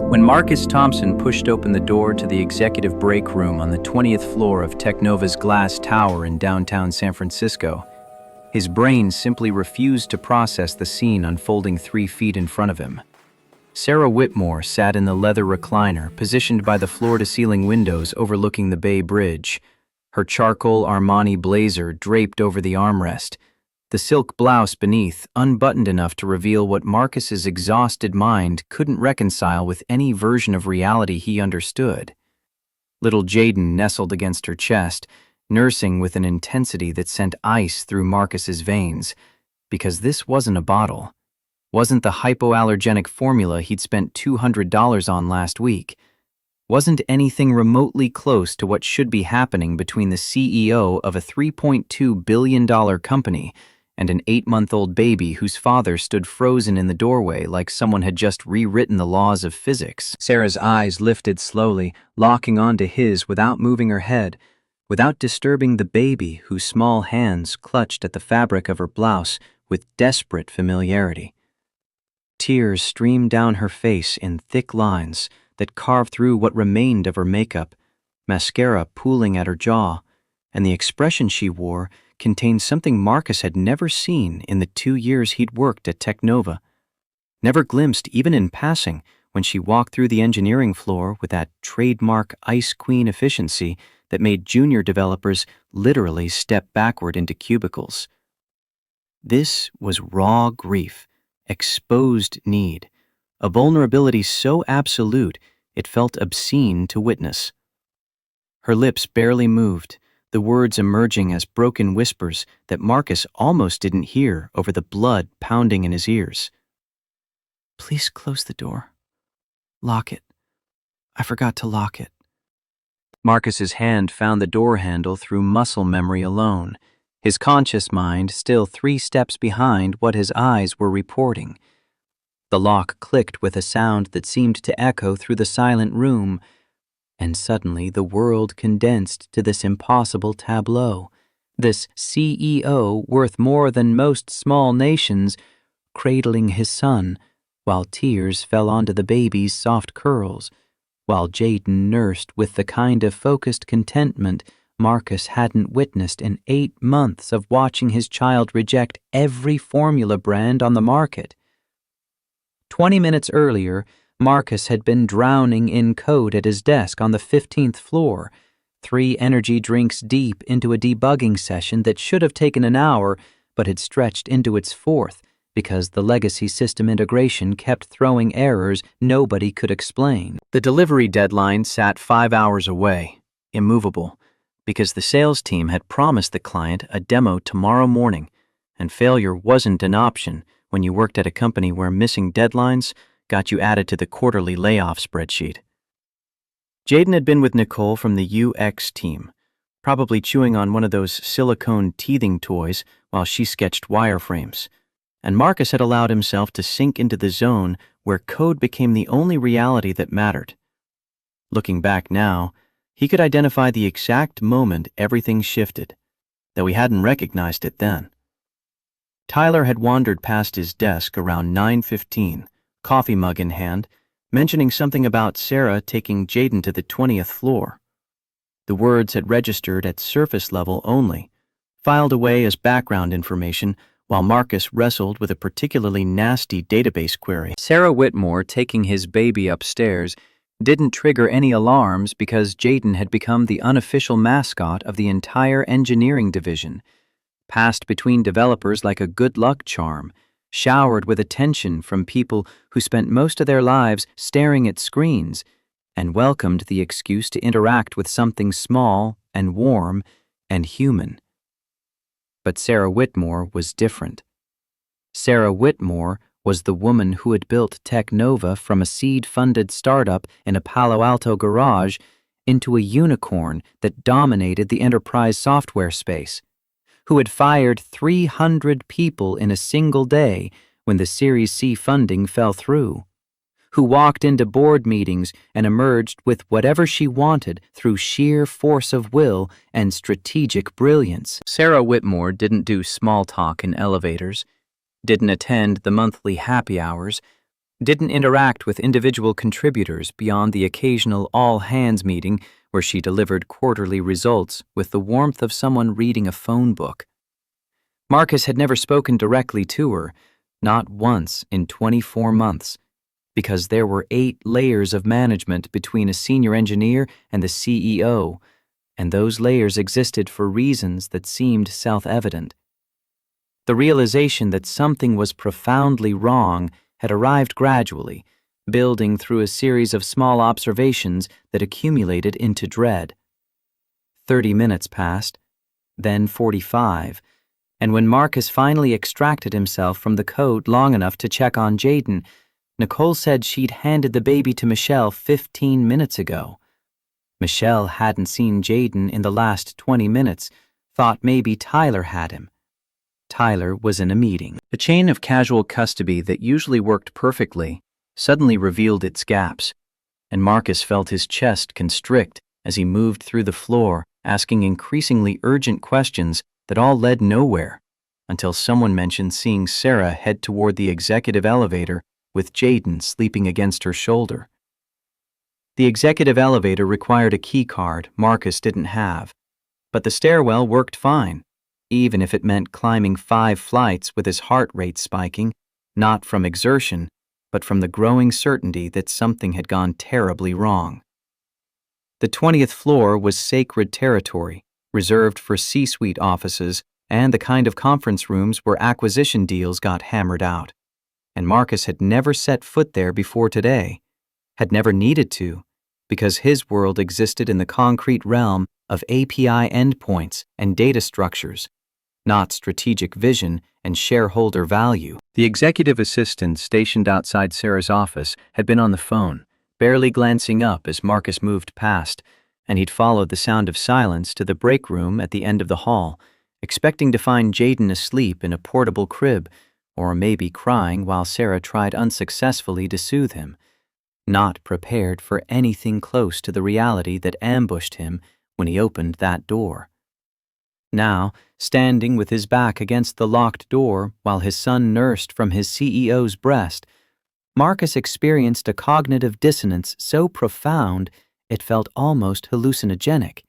When Marcus Thompson pushed open the door to the executive break room on the 20th floor of Technova's glass tower in downtown San Francisco, his brain simply refused to process the scene unfolding 3 feet in front of him. Sarah Whitmore sat in the leather recliner positioned by the floor-to-ceiling windows overlooking the Bay Bridge, her charcoal Armani blazer draped over the armrest, the silk blouse beneath unbuttoned enough to reveal what Marcus's exhausted mind couldn't reconcile with any version of reality he understood. Little Jaden nestled against her chest, nursing with an intensity that sent ice through Marcus's veins, because this wasn't a bottle, wasn't the hypoallergenic formula he'd spent $200 on last week, wasn't anything remotely close to what should be happening between the CEO of a $3.2 billion company and an 8-month-old baby whose father stood frozen in the doorway like someone had just rewritten the laws of physics. Sarah's eyes lifted slowly, locking onto his without moving her head, without disturbing the baby whose small hands clutched at the fabric of her blouse with desperate familiarity. Tears streamed down her face in thick lines that carved through what remained of her makeup, mascara pooling at her jaw, and the expression she wore contained something Marcus had never seen in the 2 years he'd worked at Technova, never glimpsed even in passing when she walked through the engineering floor with that trademark Ice Queen efficiency that made junior developers literally step backward into cubicles. This was raw grief, exposed need, a vulnerability so absolute it felt obscene to witness. Her lips barely moved, the words emerging as broken whispers that Marcus almost didn't hear over the blood pounding in his ears. "Please close the door. Lock it. I forgot to lock it." Marcus's hand found the door handle through muscle memory alone, his conscious mind still 3 steps behind what his eyes were reporting. The lock clicked with a sound that seemed to echo through the silent room, and suddenly the world condensed to this impossible tableau. This CEO worth more than most small nations, cradling his son, while tears fell onto the baby's soft curls, while Jaden nursed with the kind of focused contentment Marcus hadn't witnessed in 8 months of watching his child reject every formula brand on the market. 20 minutes earlier, Marcus had been drowning in code at his desk on the 15th floor, 3 energy drinks deep into a debugging session that should have taken an hour but had stretched into its 4th because the legacy system integration kept throwing errors nobody could explain. The delivery deadline sat 5 hours away, immovable, because the sales team had promised the client a demo tomorrow morning, and failure wasn't an option when you worked at a company where missing deadlines got you added to the quarterly layoff spreadsheet. Jaden had been with Nicole from the UX team, probably chewing on one of those silicone teething toys while she sketched wireframes, and Marcus had allowed himself to sink into the zone where code became the only reality that mattered. Looking back now, he could identify the exact moment everything shifted, though he hadn't recognized it then. Tyler had wandered past his desk around 9:15, coffee mug in hand, mentioning something about Sarah taking Jaden to the 20th floor. The words had registered at surface level only, filed away as background information while Marcus wrestled with a particularly nasty database query. Sarah Whitmore taking his baby upstairs didn't trigger any alarms because Jaden had become the unofficial mascot of the entire engineering division, passed between developers like a good luck charm, showered with attention from people who spent most of their lives staring at screens, and welcomed the excuse to interact with something small and warm and human. But Sarah Whitmore was different. Sarah Whitmore was the woman who had built Technova from a seed-funded startup in a Palo Alto garage into a unicorn that dominated the enterprise software space, who had fired 300 people in a single day when the Series C funding fell through, who walked into board meetings and emerged with whatever she wanted through sheer force of will and strategic brilliance. Sarah Whitmore didn't do small talk in elevators, didn't attend the monthly happy hours, didn't interact with individual contributors beyond the occasional all-hands meeting where she delivered quarterly results with the warmth of someone reading a phone book. Marcus had never spoken directly to her, not once in 24 months, because there were 8 layers of management between a senior engineer and the CEO, and those layers existed for reasons that seemed self-evident. The realization that something was profoundly wrong had arrived gradually, building through a series of small observations that accumulated into dread. 30 minutes passed, then 45, and when Marcus finally extracted himself from the code long enough to check on Jaden, Nicole said she'd handed the baby to Michelle 15 minutes ago. Michelle hadn't seen Jaden in the last 20 minutes, thought maybe Tyler had him. Tyler was in a meeting. The chain of casual custody that usually worked perfectly suddenly revealed its gaps, and Marcus felt his chest constrict as he moved through the floor, asking increasingly urgent questions that all led nowhere, until someone mentioned seeing Sarah head toward the executive elevator with Jaden sleeping against her shoulder. The executive elevator required a key card Marcus didn't have, but the stairwell worked fine, even if it meant climbing 5 flights with his heart rate spiking, not from exertion, but from the growing certainty that something had gone terribly wrong. The 20th floor was sacred territory, reserved for C-suite offices and the kind of conference rooms where acquisition deals got hammered out. And Marcus had never set foot there before today, had never needed to, because his world existed in the concrete realm of API endpoints and data structures, not strategic vision and shareholder value. The executive assistant stationed outside Sarah's office had been on the phone, barely glancing up as Marcus moved past, and he'd followed the sound of silence to the break room at the end of the hall, expecting to find Jaden asleep in a portable crib, or maybe crying while Sarah tried unsuccessfully to soothe him, not prepared for anything close to the reality that ambushed him when he opened that door. Now, standing with his back against the locked door while his son nursed from his CEO's breast, Marcus experienced a cognitive dissonance so profound it felt almost hallucinogenic.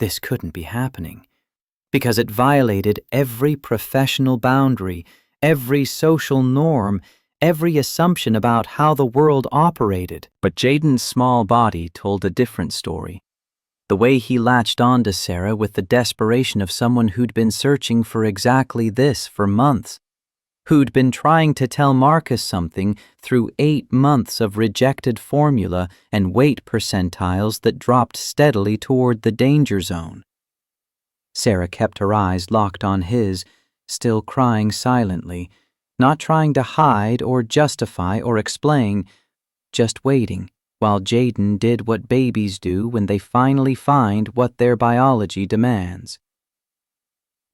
This couldn't be happening, because it violated every professional boundary, every social norm, every assumption about how the world operated. But Jaden's small body told a different story. The way he latched on to Sarah with the desperation of someone who'd been searching for exactly this for months, who'd been trying to tell Marcus something through 8 months of rejected formula and weight percentiles that dropped steadily toward the danger zone. Sarah kept her eyes locked on his, still crying silently, not trying to hide or justify or explain, just waiting while Jaden did what babies do when they finally find what their biology demands.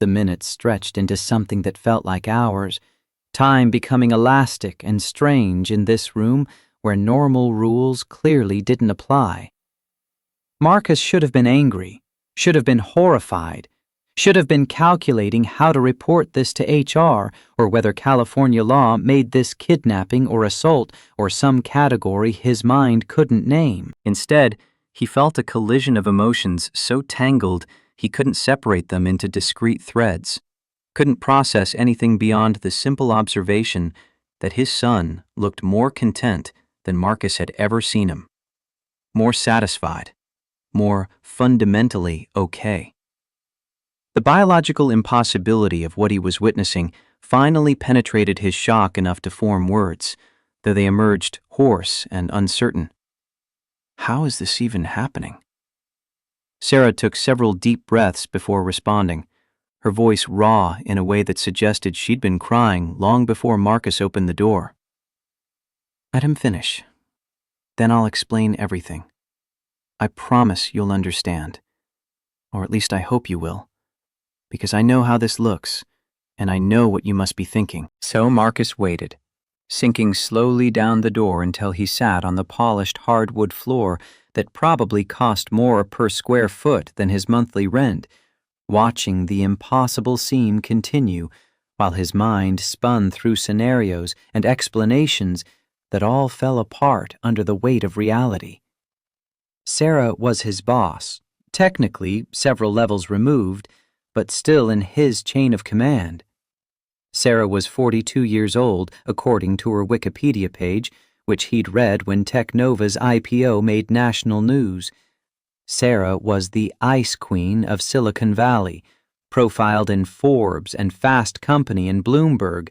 The minutes stretched into something that felt like hours, time becoming elastic and strange in this room where normal rules clearly didn't apply. Marcus should have been angry, should have been horrified, should have been calculating how to report this to HR or whether California law made this kidnapping or assault or some category his mind couldn't name. Instead, he felt a collision of emotions so tangled he couldn't separate them into discrete threads, couldn't process anything beyond the simple observation that his son looked more content than Marcus had ever seen him, more satisfied, more fundamentally okay. The biological impossibility of what he was witnessing finally penetrated his shock enough to form words, though they emerged hoarse and uncertain. How is this even happening? Sarah took several deep breaths before responding, her voice raw in a way that suggested she'd been crying long before Marcus opened the door. Let him finish. Then I'll explain everything. I promise you'll understand. Or at least I hope you will. Because I know how this looks, and I know what you must be thinking. So Marcus waited, sinking slowly down the door until he sat on the polished hardwood floor that probably cost more per square foot than his monthly rent, watching the impossible scene continue while his mind spun through scenarios and explanations that all fell apart under the weight of reality. Sarah was his boss, technically several levels removed, but still in his chain of command. Sarah was 42 years old, according to her Wikipedia page, which he'd read when Technova's IPO made national news. Sarah was the ice queen of Silicon Valley, profiled in Forbes and Fast Company and Bloomberg,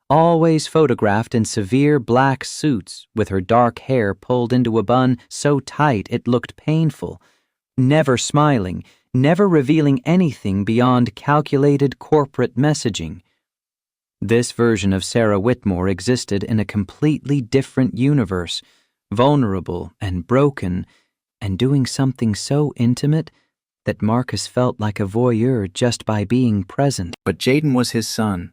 always photographed in severe black suits with her dark hair pulled into a bun so tight it looked painful, never smiling, never revealing anything beyond calculated corporate messaging. This version of Sarah Whitmore existed in a completely different universe, vulnerable and broken, and doing something so intimate that Marcus felt like a voyeur just by being present. But Jaden was his son,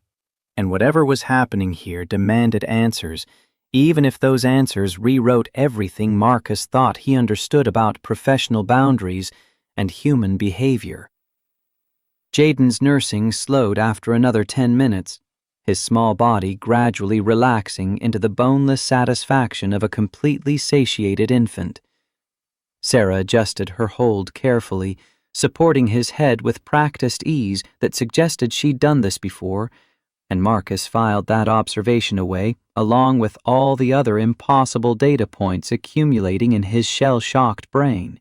and whatever was happening here demanded answers, even if those answers rewrote everything Marcus thought he understood about professional boundaries and human behavior. Jaden's nursing slowed after another 10 minutes, his small body gradually relaxing into the boneless satisfaction of a completely satiated infant. Sarah adjusted her hold carefully, supporting his head with practiced ease that suggested she'd done this before, and Marcus filed that observation away, along with all the other impossible data points accumulating in his shell-shocked brain.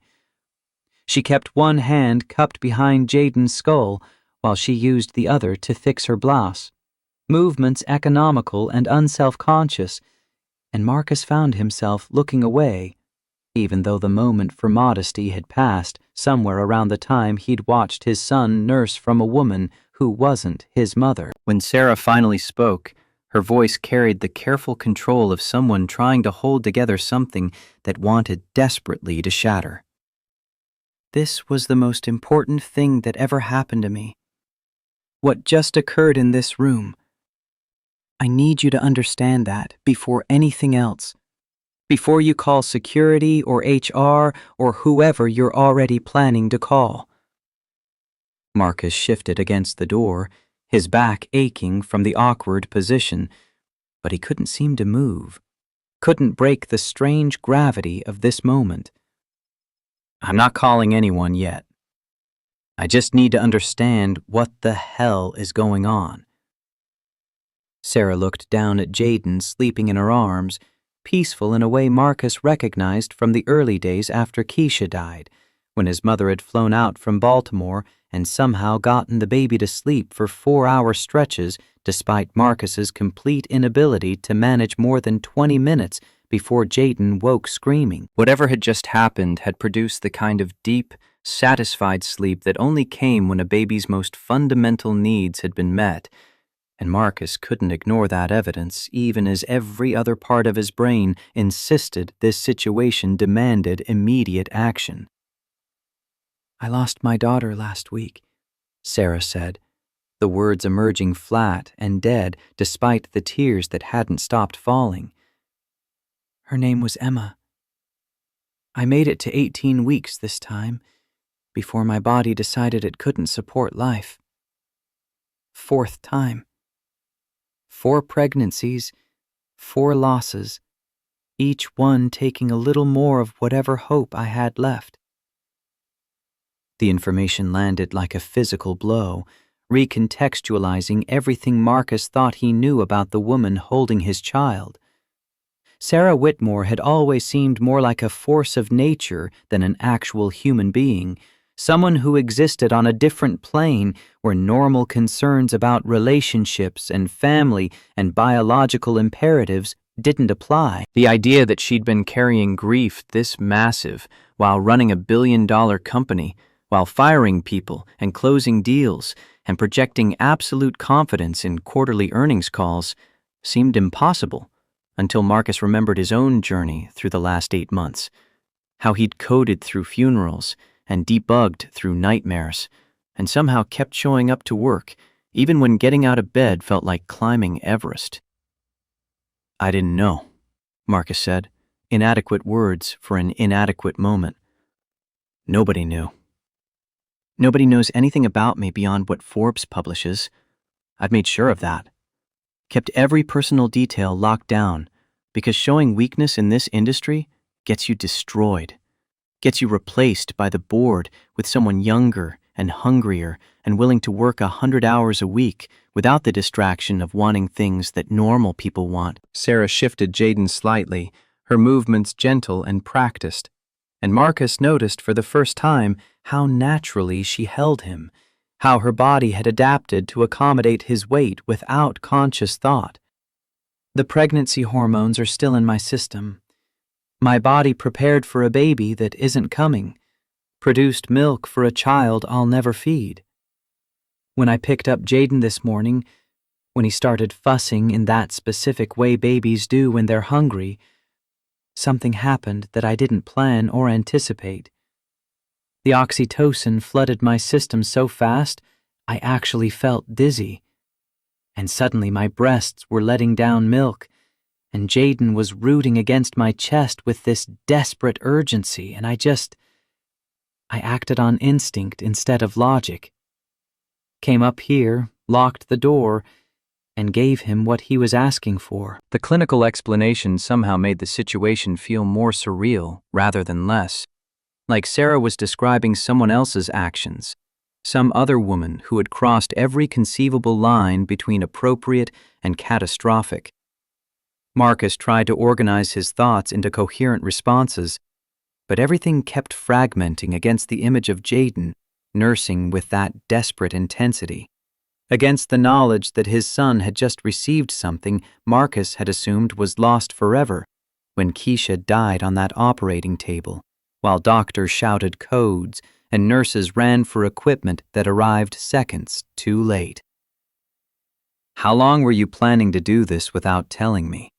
She kept one hand cupped behind Jaden's skull while she used the other to fix her blouse. Movements economical and unself-conscious, and Marcus found himself looking away, even though the moment for modesty had passed somewhere around the time he'd watched his son nurse from a woman who wasn't his mother. When Sarah finally spoke, her voice carried the careful control of someone trying to hold together something that wanted desperately to shatter. This was the most important thing that ever happened to me. What just occurred in this room. I need you to understand that before anything else. Before you call security or HR or whoever you're already planning to call. Marcus shifted against the door, his back aching from the awkward position, but he couldn't seem to move, couldn't break the strange gravity of this moment. I'm not calling anyone yet. I just need to understand what the hell is going on. Sarah looked down at Jaden sleeping in her arms, peaceful in a way Marcus recognized from the early days after Keisha died, when his mother had flown out from Baltimore and somehow gotten the baby to sleep for 4-hour stretches despite Marcus's complete inability to manage more than 20 minutes before Jaden woke screaming. Whatever had just happened had produced the kind of deep, satisfied sleep that only came when a baby's most fundamental needs had been met, and Marcus couldn't ignore that evidence even as every other part of his brain insisted this situation demanded immediate action. I lost my daughter last week, Sarah said, the words emerging flat and dead despite the tears that hadn't stopped falling. Her name was Emma. I made it to 18 weeks this time, before my body decided it couldn't support life. 4th time. 4 pregnancies, 4 losses, each one taking a little more of whatever hope I had left. The information landed like a physical blow, recontextualizing everything Marcus thought he knew about the woman holding his child. Sarah Whitmore had always seemed more like a force of nature than an actual human being, someone who existed on a different plane where normal concerns about relationships and family and biological imperatives didn't apply. The idea that she'd been carrying grief this massive while running a billion-dollar company, while firing people and closing deals and projecting absolute confidence in quarterly earnings calls seemed impossible until Marcus remembered his own journey through the last 8 months, how he'd coded through funerals and debugged through nightmares, and somehow kept showing up to work, even when getting out of bed felt like climbing Everest. I didn't know, Marcus said, inadequate words for an inadequate moment. Nobody knew. Nobody knows anything about me beyond what Forbes publishes. I've made sure of that. Kept every personal detail locked down, because showing weakness in this industry gets you destroyed, gets you replaced by the board with someone younger and hungrier and willing to work 100 hours a week without the distraction of wanting things that normal people want. Sarah shifted Jaden slightly, her movements gentle and practiced, and Marcus noticed for the first time how naturally she held him, how her body had adapted to accommodate his weight without conscious thought. The pregnancy hormones are still in my system. My body prepared for a baby that isn't coming, produced milk for a child I'll never feed. When I picked up Jaden this morning, when he started fussing in that specific way babies do when they're hungry, something happened that I didn't plan or anticipate. The oxytocin flooded my system so fast, I actually felt dizzy. And suddenly my breasts were letting down milk, and Jaden was rooting against my chest with this desperate urgency, and I acted on instinct instead of logic. Came up here, locked the door, and gave him what he was asking for. The clinical explanation somehow made the situation feel more surreal rather than less, like Sarah was describing someone else's actions, some other woman who had crossed every conceivable line between appropriate and catastrophic. Marcus tried to organize his thoughts into coherent responses, but everything kept fragmenting against the image of Jaden, nursing with that desperate intensity. Against the knowledge that his son had just received something Marcus had assumed was lost forever when Keisha died on that operating table, while doctors shouted codes and nurses ran for equipment that arrived seconds too late. How long were you planning to do this without telling me?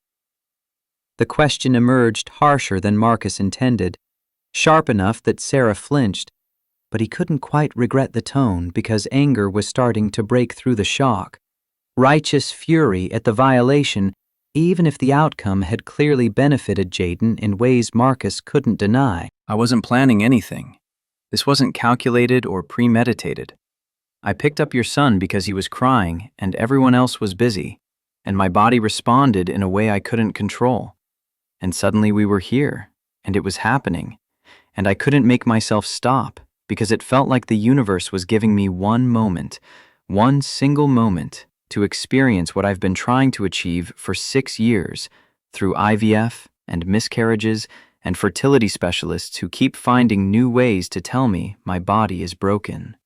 The question emerged harsher than Marcus intended, sharp enough that Sarah flinched, but he couldn't quite regret the tone because anger was starting to break through the shock. Righteous fury at the violation, even if the outcome had clearly benefited Jaden in ways Marcus couldn't deny. I wasn't planning anything. This wasn't calculated or premeditated. I picked up your son because he was crying and everyone else was busy, and my body responded in a way I couldn't control. And suddenly we were here, and it was happening, and I couldn't make myself stop because it felt like the universe was giving me one moment, one single moment, to experience what I've been trying to achieve for 6 years through IVF and miscarriages and fertility specialists who keep finding new ways to tell me my body is broken.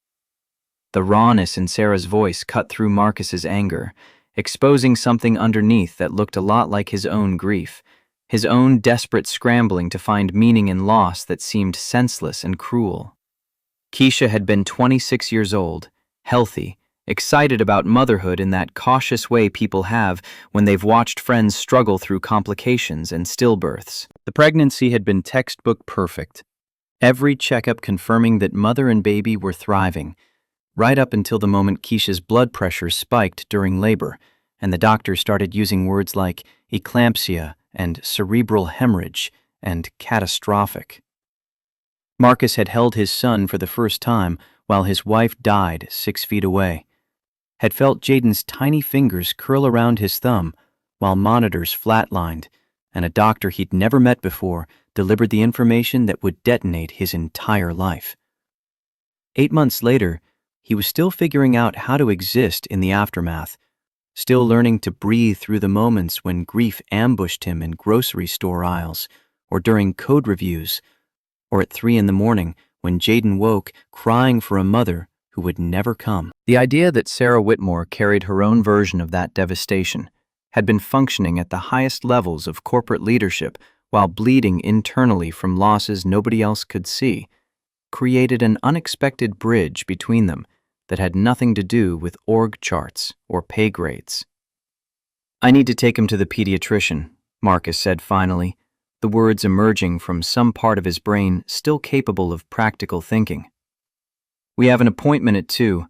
The rawness in Sarah's voice cut through Marcus's anger, exposing something underneath that looked a lot like his own grief, his own desperate scrambling to find meaning in loss that seemed senseless and cruel. Keisha had been 26 years old, healthy, excited about motherhood in that cautious way people have when they've watched friends struggle through complications and stillbirths. The pregnancy had been textbook perfect, every checkup confirming that mother and baby were thriving, right up until the moment Keisha's blood pressure spiked during labor, and the doctor started using words like eclampsia and cerebral hemorrhage and catastrophic. Marcus had held his son for the first time while his wife died 6 feet away, had felt Jaden's tiny fingers curl around his thumb while monitors flatlined, and a doctor he'd never met before delivered the information that would detonate his entire life. 8 months later, he was still figuring out how to exist in the aftermath, still learning to breathe through the moments when grief ambushed him in grocery store aisles, or during code reviews, or at 3 a.m. when Jaden woke crying for a mother who would never come. The idea that Sarah Whitmore carried her own version of that devastation, had been functioning at the highest levels of corporate leadership while bleeding internally from losses nobody else could see, created an unexpected bridge between them that had nothing to do with org charts or pay grades. I need to take him to the pediatrician, Marcus said finally, the words emerging from some part of his brain still capable of practical thinking. We have an appointment at 2.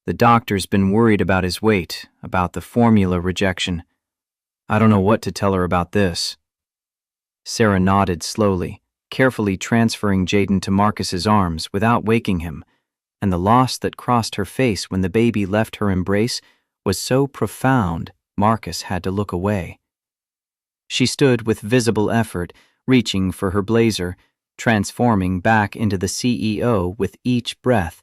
The doctor's been worried about his weight, about the formula rejection. I don't know what to tell her about this. Sarah nodded slowly, carefully transferring Jaden to Marcus's arms without waking him, and the loss that crossed her face when the baby left her embrace was so profound Marcus had to look away. She stood with visible effort, reaching for her blazer, transforming back into the CEO with each breath,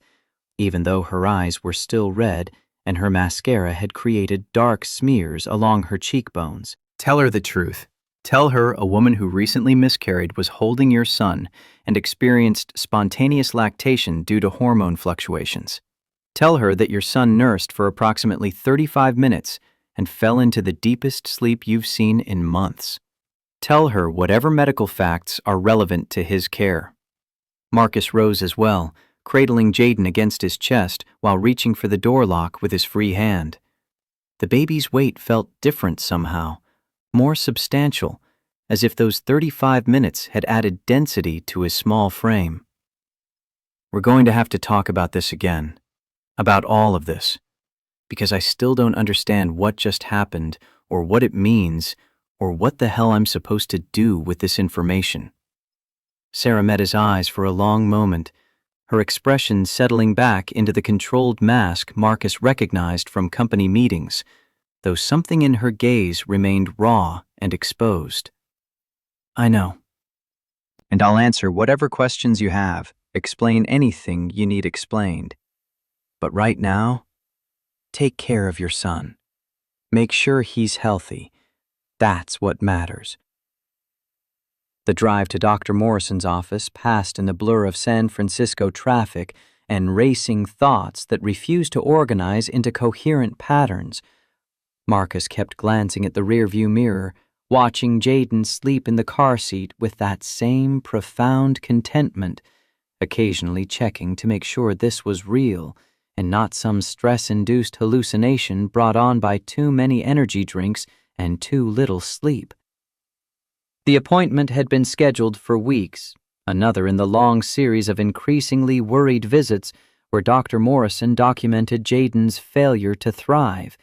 even though her eyes were still red and her mascara had created dark smears along her cheekbones. Tell her the truth. Tell her a woman who recently miscarried was holding your son and experienced spontaneous lactation due to hormone fluctuations. Tell her that your son nursed for approximately 35 minutes and fell into the deepest sleep you've seen in months. Tell her whatever medical facts are relevant to his care. Marcus rose as well, cradling Jaden against his chest while reaching for the door lock with his free hand. The baby's weight felt different somehow, more substantial, as if those 35 minutes had added density to his small frame. We're going to have to talk about this again, about all of this, because I still don't understand what just happened or what it means or what the hell I'm supposed to do with this information. Sarah met his eyes for a long moment, her expression settling back into the controlled mask Marcus recognized from company meetings, though something in her gaze remained raw and exposed. I know. And I'll answer whatever questions you have, explain anything you need explained. But right now, take care of your son. Make sure he's healthy. That's what matters. The drive to Dr. Morrison's office passed in the blur of San Francisco traffic and racing thoughts that refused to organize into coherent patterns. Marcus kept glancing at the rearview mirror, watching Jaden sleep in the car seat with that same profound contentment, occasionally checking to make sure this was real and not some stress-induced hallucination brought on by too many energy drinks and too little sleep. The appointment had been scheduled for weeks, another in the long series of increasingly worried visits where Dr. Morrison documented Jaden's failure to thrive,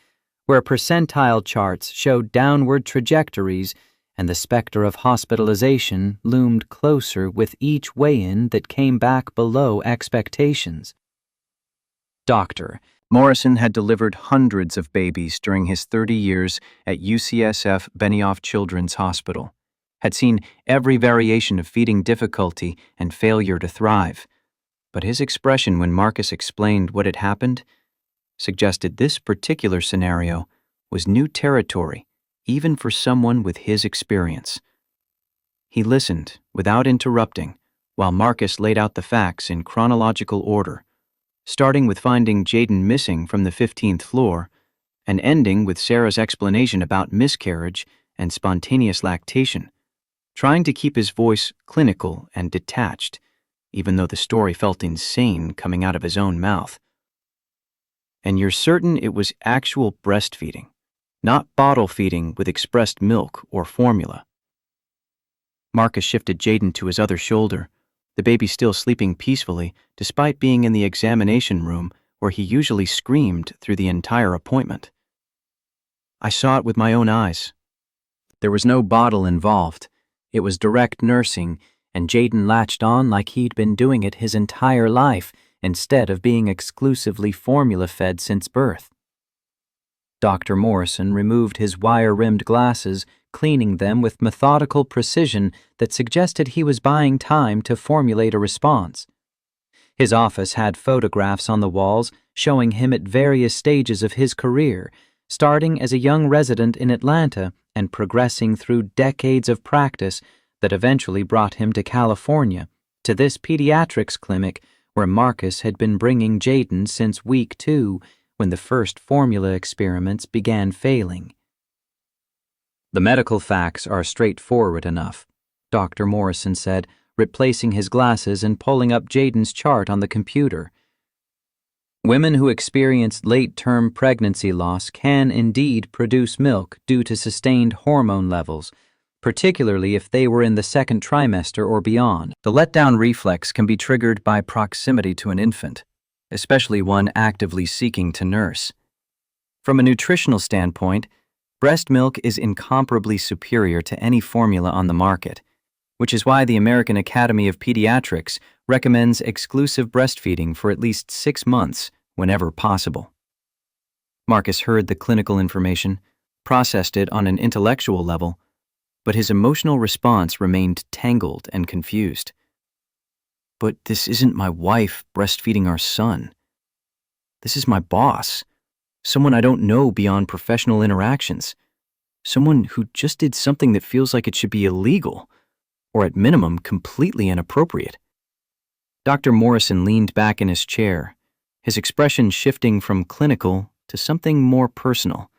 where percentile charts showed downward trajectories and the specter of hospitalization loomed closer with each weigh-in that came back below expectations. Dr. Morrison had delivered hundreds of babies during his 30 years at UCSF Benioff Children's Hospital, had seen every variation of feeding difficulty and failure to thrive, but his expression when Marcus explained what had happened suggested this particular scenario was new territory, even for someone with his experience. He listened without interrupting while Marcus laid out the facts in chronological order, starting with finding Jaden missing from the 15th floor and ending with Sarah's explanation about miscarriage and spontaneous lactation, trying to keep his voice clinical and detached, even though the story felt insane coming out of his own mouth. And you're certain it was actual breastfeeding, not bottle feeding with expressed milk or formula. Marcus shifted Jaden to his other shoulder, the baby still sleeping peacefully despite being in the examination room where he usually screamed through the entire appointment. I saw it with my own eyes. There was no bottle involved. It was direct nursing, and Jaden latched on like he'd been doing it his entire life instead of being exclusively formula-fed since birth. Dr. Morrison removed his wire-rimmed glasses, cleaning them with methodical precision that suggested he was buying time to formulate a response. His office had photographs on the walls showing him at various stages of his career, starting as a young resident in Atlanta and progressing through decades of practice that eventually brought him to California, to this pediatrics clinic where Marcus had been bringing Jaden since week 2 when the first formula experiments began failing. The medical facts are straightforward enough, Dr. Morrison said, replacing his glasses and pulling up Jaden's chart on the computer. Women who experience late-term pregnancy loss can indeed produce milk due to sustained hormone levels, particularly if they were in the second trimester or beyond. The letdown reflex can be triggered by proximity to an infant, especially one actively seeking to nurse. From a nutritional standpoint, breast milk is incomparably superior to any formula on the market, which is why the American Academy of Pediatrics recommends exclusive breastfeeding for at least 6 months whenever possible. Marcus heard the clinical information, processed it on an intellectual level, but his emotional response remained tangled and confused. "But this isn't my wife breastfeeding our son. This is my boss, someone I don't know beyond professional interactions, someone who just did something that feels like it should be illegal, or at minimum, completely inappropriate." Dr. Morrison leaned back in his chair, his expression shifting from clinical to something more personal,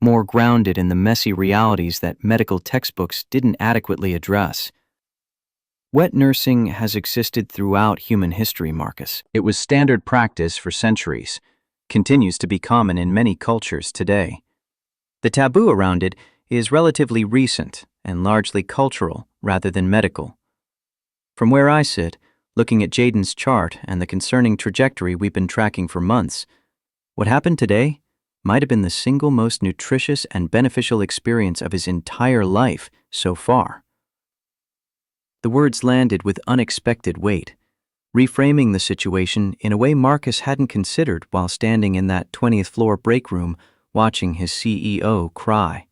more grounded in the messy realities that medical textbooks didn't adequately address. Wet nursing has existed throughout human history, Marcus. It was standard practice for centuries, continues to be common in many cultures today. The taboo around it is relatively recent and largely cultural rather than medical. From where I sit, looking at Jaden's chart and the concerning trajectory we've been tracking for months, what happened today might have been the single most nutritious and beneficial experience of his entire life so far. The words landed with unexpected weight, reframing the situation in a way Marcus hadn't considered while standing in that 20th floor break room watching his CEO cry.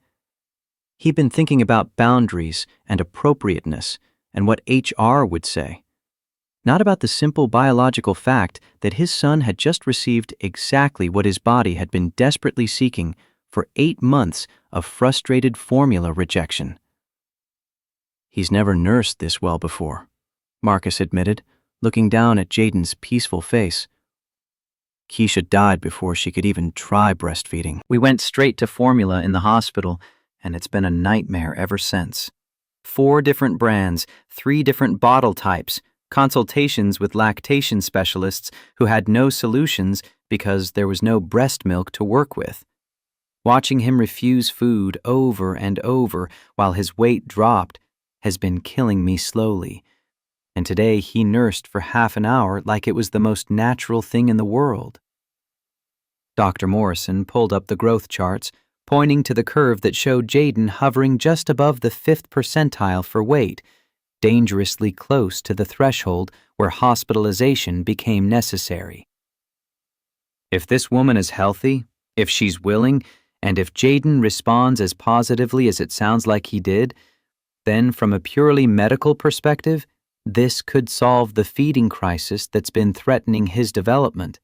He'd been thinking about boundaries and appropriateness and what HR would say, not about the simple biological fact that his son had just received exactly what his body had been desperately seeking for 8 months of frustrated formula rejection. "He's never nursed this well before," Marcus admitted, looking down at Jaden's peaceful face. "Keisha died before she could even try breastfeeding. We went straight to formula in the hospital, and it's been a nightmare ever since. 4 different brands, 3 different bottle types, consultations with lactation specialists who had no solutions because there was no breast milk to work with. Watching him refuse food over and over while his weight dropped has been killing me slowly. And today he nursed for half an hour like it was the most natural thing in the world." Dr. Morrison pulled up the growth charts, pointing to the curve that showed Jaden hovering just above the 5th percentile for weight, dangerously close to the threshold where hospitalization became necessary. "If this woman is healthy, if she's willing, and if Jaden responds as positively as it sounds like he did, then from a purely medical perspective, this could solve the feeding crisis that's been threatening his development.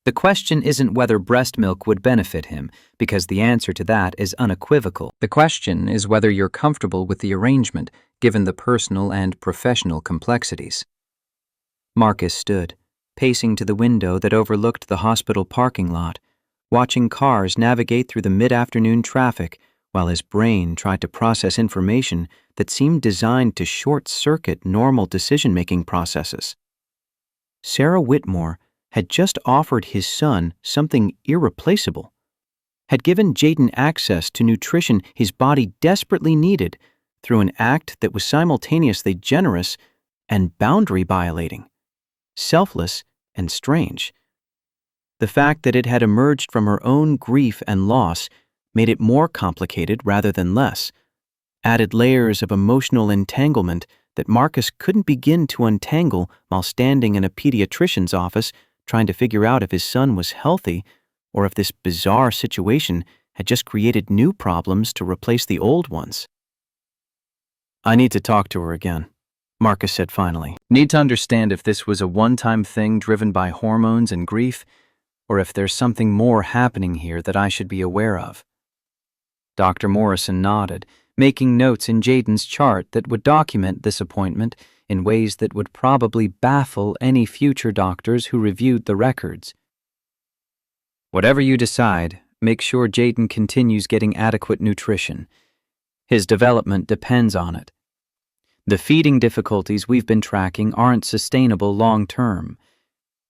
The question isn't whether breast milk would benefit him, because the answer to that is unequivocal. The question is whether you're comfortable with the arrangement, given the personal and professional complexities." Marcus stood, pacing to the window that overlooked the hospital parking lot, watching cars navigate through the mid-afternoon traffic while his brain tried to process information that seemed designed to short-circuit normal decision-making processes. Sarah Whitmore had just offered his son something irreplaceable, had given Jaden access to nutrition his body desperately needed through an act that was simultaneously generous and boundary-violating, selfless and strange. The fact that it had emerged from her own grief and loss made it more complicated rather than less, added layers of emotional entanglement that Marcus couldn't begin to untangle while standing in a pediatrician's office trying to figure out if his son was healthy or if this bizarre situation had just created new problems to replace the old ones. "I need to talk to her again," Marcus said finally. "Need to understand if this was a one-time thing driven by hormones and grief, or if there's something more happening here that I should be aware of." Dr. Morrison nodded, making notes in Jaden's chart that would document this appointment in ways that would probably baffle any future doctors who reviewed the records. "Whatever you decide, make sure Jaden continues getting adequate nutrition. His development depends on it. The feeding difficulties we've been tracking aren't sustainable long-term.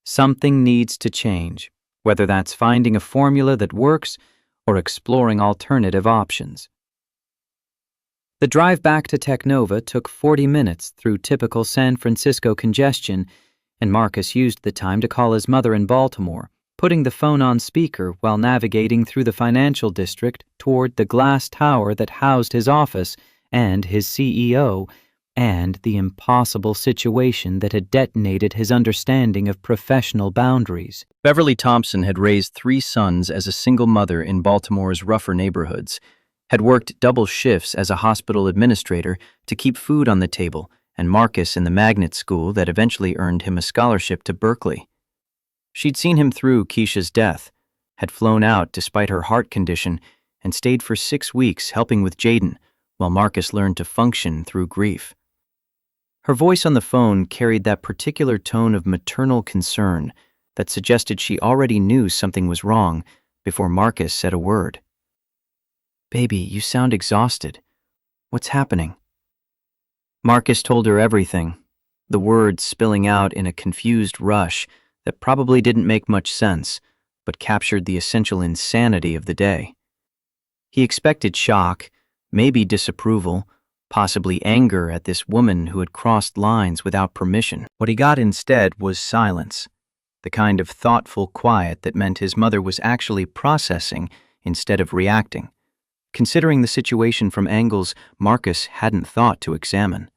Something needs to change, whether that's finding a formula that works or exploring alternative options." The drive back to Technova took 40 minutes through typical San Francisco congestion, and Marcus used the time to call his mother in Baltimore, putting the phone on speaker while navigating through the financial district toward the glass tower that housed his office and his CEO, and the impossible situation that had detonated his understanding of professional boundaries. Beverly Thompson had raised 3 sons as a single mother in Baltimore's rougher neighborhoods, had worked double shifts as a hospital administrator to keep food on the table, and Marcus in the magnet school that eventually earned him a scholarship to Berkeley. She'd seen him through Keisha's death, had flown out despite her heart condition, and stayed for 6 weeks helping with Jaden while Marcus learned to function through grief. Her voice on the phone carried that particular tone of maternal concern that suggested she already knew something was wrong before Marcus said a word. "Baby, you sound exhausted. What's happening?" Marcus told her everything, the words spilling out in a confused rush that probably didn't make much sense, but captured the essential insanity of the day. He expected shock, maybe disapproval, possibly anger at this woman who had crossed lines without permission. What he got instead was silence, the kind of thoughtful quiet that meant his mother was actually processing instead of reacting, considering the situation from angles Marcus hadn't thought to examine.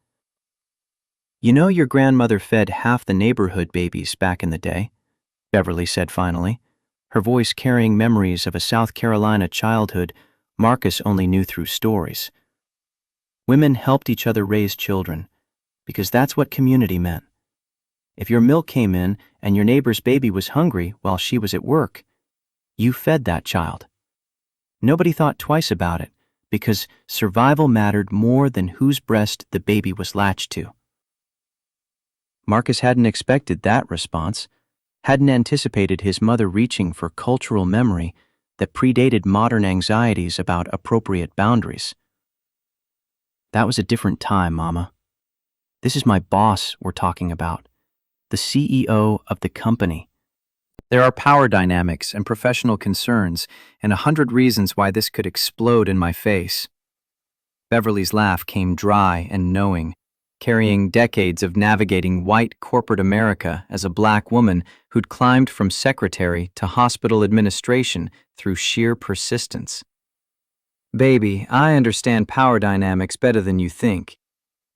"You know your grandmother fed half the neighborhood babies back in the day," Beverly said finally, her voice carrying memories of a South Carolina childhood Marcus only knew through stories. Women helped each other raise children, because that's what community meant. If your milk came in and your neighbor's baby was hungry while she was at work, you fed that child. Nobody thought twice about it, because survival mattered more than whose breast the baby was latched to. Marcus hadn't expected that response, hadn't anticipated his mother reaching for cultural memory that predated modern anxieties about appropriate boundaries. "That was a different time, Mama. This is my boss we're talking about, the CEO of the company. There are power dynamics and professional concerns and 100 reasons why this could explode in my face." Beverly's laugh came dry and knowing, carrying decades of navigating white corporate America as a black woman who'd climbed from secretary to hospital administration through sheer persistence. "Baby, I understand power dynamics better than you think.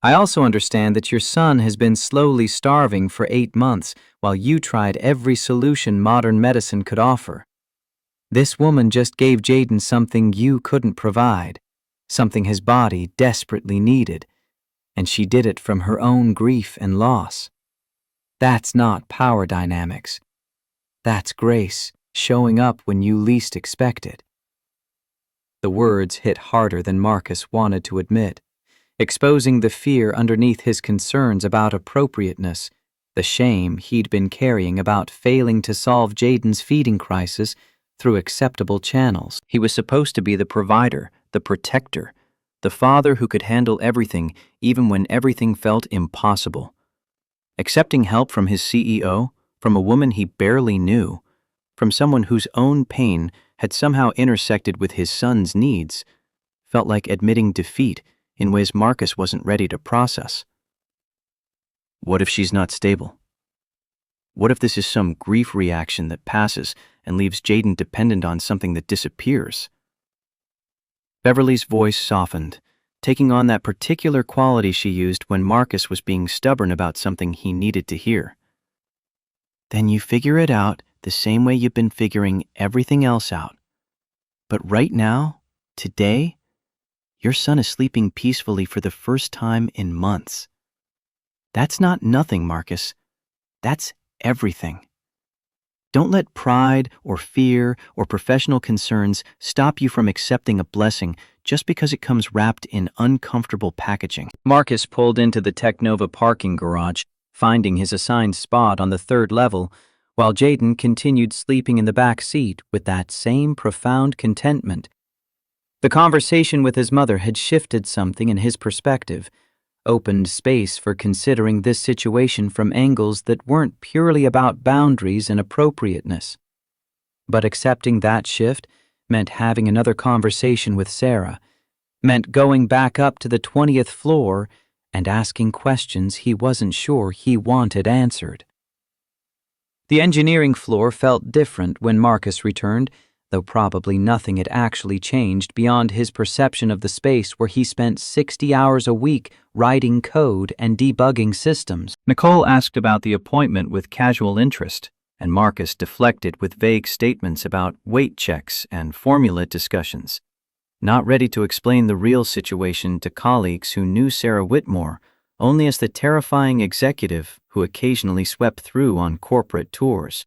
I also understand that your son has been slowly starving for 8 months while you tried every solution modern medicine could offer. This woman just gave Jaden something you couldn't provide, something his body desperately needed, and she did it from her own grief and loss. That's not power dynamics. That's grace, showing up when you least expect it." The words hit harder than Marcus wanted to admit, exposing the fear underneath his concerns about appropriateness, the shame he'd been carrying about failing to solve Jaden's feeding crisis through acceptable channels. He was supposed to be the provider, the protector, the father who could handle everything even when everything felt impossible. Accepting help from his CEO, from a woman he barely knew, from someone whose own pain had somehow intersected with his son's needs, felt like admitting defeat in ways Marcus wasn't ready to process. What if she's not stable? What if this is some grief reaction that passes and leaves Jaden dependent on something that disappears? Beverly's voice softened, taking on that particular quality she used when Marcus was being stubborn about something he needed to hear. "Then you figure it out the same way you've been figuring everything else out. But right now, today, your son is sleeping peacefully for the first time in months. That's not nothing, Marcus. That's everything. Don't let pride or fear or professional concerns stop you from accepting a blessing just because it comes wrapped in uncomfortable packaging." Marcus pulled into the Technova parking garage, finding his assigned spot on the 3rd level, while Jaden continued sleeping in the back seat with that same profound contentment. The conversation with his mother had shifted something in his perspective, opened space for considering this situation from angles that weren't purely about boundaries and appropriateness. But accepting that shift meant having another conversation with Sarah, meant going back up to the 20th floor and asking questions he wasn't sure he wanted answered. The engineering floor felt different when Marcus returned, though probably nothing had actually changed beyond his perception of the space where he spent 60 hours a week writing code and debugging systems. Nicole asked about the appointment with casual interest, and Marcus deflected with vague statements about weight checks and formula discussions. not ready to explain the real situation to colleagues who knew Sarah Whitmore only as the terrifying executive who occasionally swept through on corporate tours.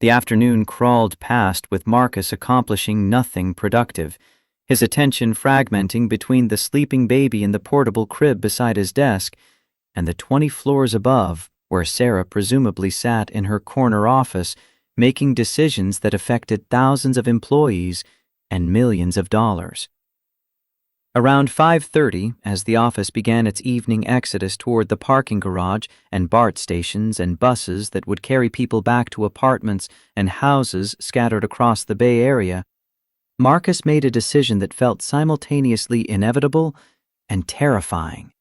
The afternoon crawled past with Marcus accomplishing nothing productive, his attention fragmenting between the sleeping baby in the portable crib beside his desk and the 20 floors above, where Sarah presumably sat in her corner office making decisions that affected thousands of employees and millions of dollars. Around 5:30, as the office began its evening exodus toward the parking garage and BART stations and buses that would carry people back to apartments and houses scattered across the Bay Area, Marcus made a decision that felt simultaneously inevitable and terrifying.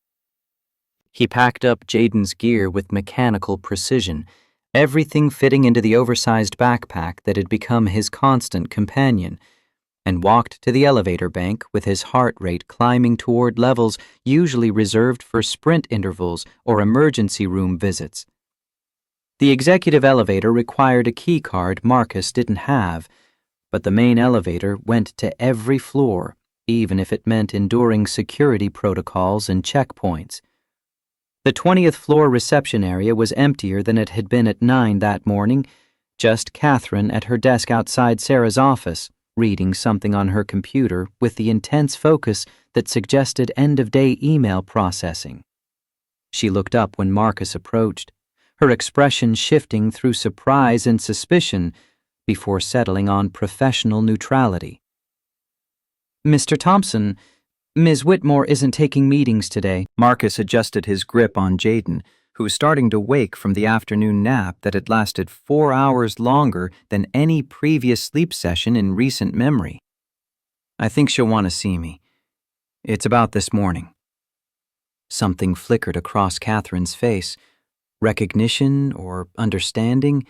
He packed up Jaden's gear with mechanical precision, everything fitting into the oversized backpack that had become his constant companion, and walked to the elevator bank with his heart rate climbing toward levels usually reserved for sprint intervals or emergency room visits. The executive elevator required a key card Marcus didn't have, but the main elevator went to every floor, even if it meant enduring security protocols and checkpoints. The 20th floor reception area was emptier than it had been at 9 that morning, just Catherine at her desk outside Sarah's office, reading something on her computer with the intense focus that suggested end-of-day email processing. She looked up when Marcus approached, her expression shifting through surprise and suspicion before settling on professional neutrality. "Mr. Thompson, Ms. Whitmore isn't taking meetings today." Marcus adjusted his grip on Jaden, who was starting to wake from the afternoon nap that had lasted 4 hours longer than any previous sleep session in recent memory. "I think she'll want to see me. It's about this morning." Something flickered across Catherine's face. Recognition or understanding,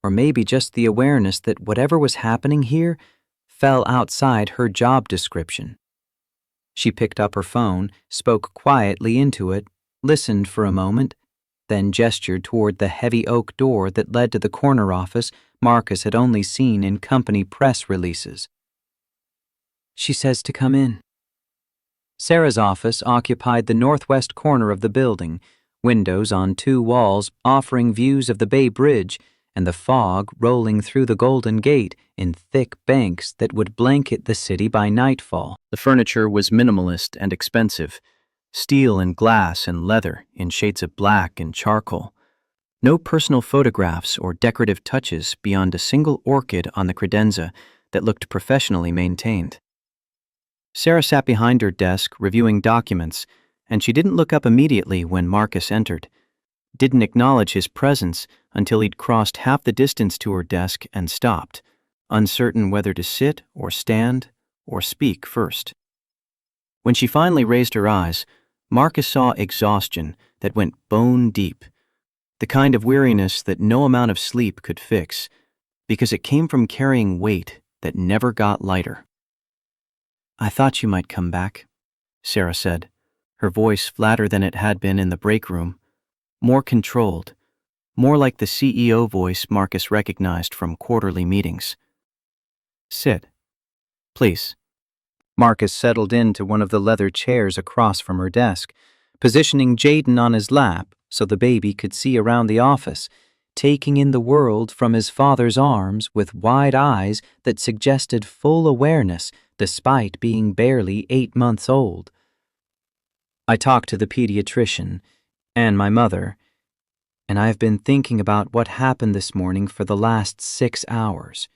or maybe just the awareness that whatever was happening here fell outside her job description. She picked up her phone, spoke quietly into it, listened for a moment, then gestured toward the heavy oak door that led to the corner office Marcus had only seen in company press releases. "She says to come in." Sarah's office occupied the northwest corner of the building, windows on 2 walls offering views of the Bay Bridge and the fog rolling through the Golden Gate in thick banks that would blanket the city by nightfall. The furniture was minimalist and expensive, steel and glass and leather in shades of black and charcoal. No personal photographs or decorative touches beyond a single orchid on the credenza that looked professionally maintained. Sarah sat behind her desk reviewing documents, and she didn't look up immediately when Marcus entered. Didn't acknowledge his presence until he'd crossed half the distance to her desk and stopped, uncertain whether to sit or stand or speak first. When she finally raised her eyes, Marcus saw exhaustion that went bone deep, the kind of weariness that no amount of sleep could fix, because it came from carrying weight that never got lighter. "I thought you might come back," Sarah said, her voice flatter than it had been in the break room, more controlled, more like the CEO voice Marcus recognized from quarterly meetings. "Sit, please." Marcus settled into one of the leather chairs across from her desk, positioning Jaden on his lap so the baby could see around the office, taking in the world from his father's arms with wide eyes that suggested full awareness despite being barely 8 months old. "I talked to the pediatrician and my mother, and I've been thinking about what happened this morning for the last 6 hours.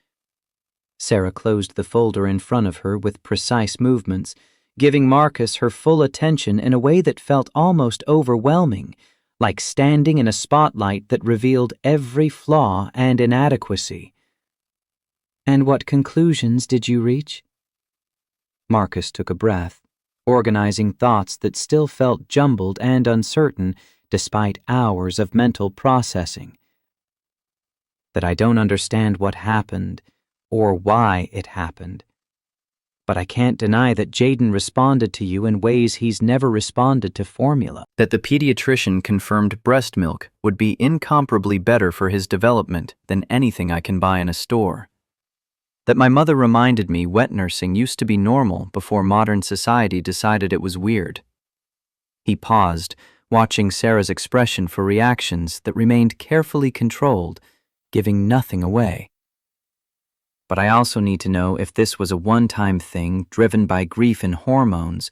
Sarah closed the folder in front of her with precise movements, giving Marcus her full attention in a way that felt almost overwhelming, like standing in a spotlight that revealed every flaw and inadequacy. "And what conclusions did you reach?" Marcus took a breath, organizing thoughts that still felt jumbled and uncertain despite hours of mental processing. "That I don't understand what happened or why it happened. But I can't deny that Jaden responded to you in ways he's never responded to formula. That the pediatrician confirmed breast milk would be incomparably better for his development than anything I can buy in a store." That my mother reminded me wet nursing used to be normal before modern society decided it was weird. He paused, watching Sarah's expression for reactions that remained carefully controlled, giving nothing away. But I also need to know if this was a one-time thing driven by grief and hormones,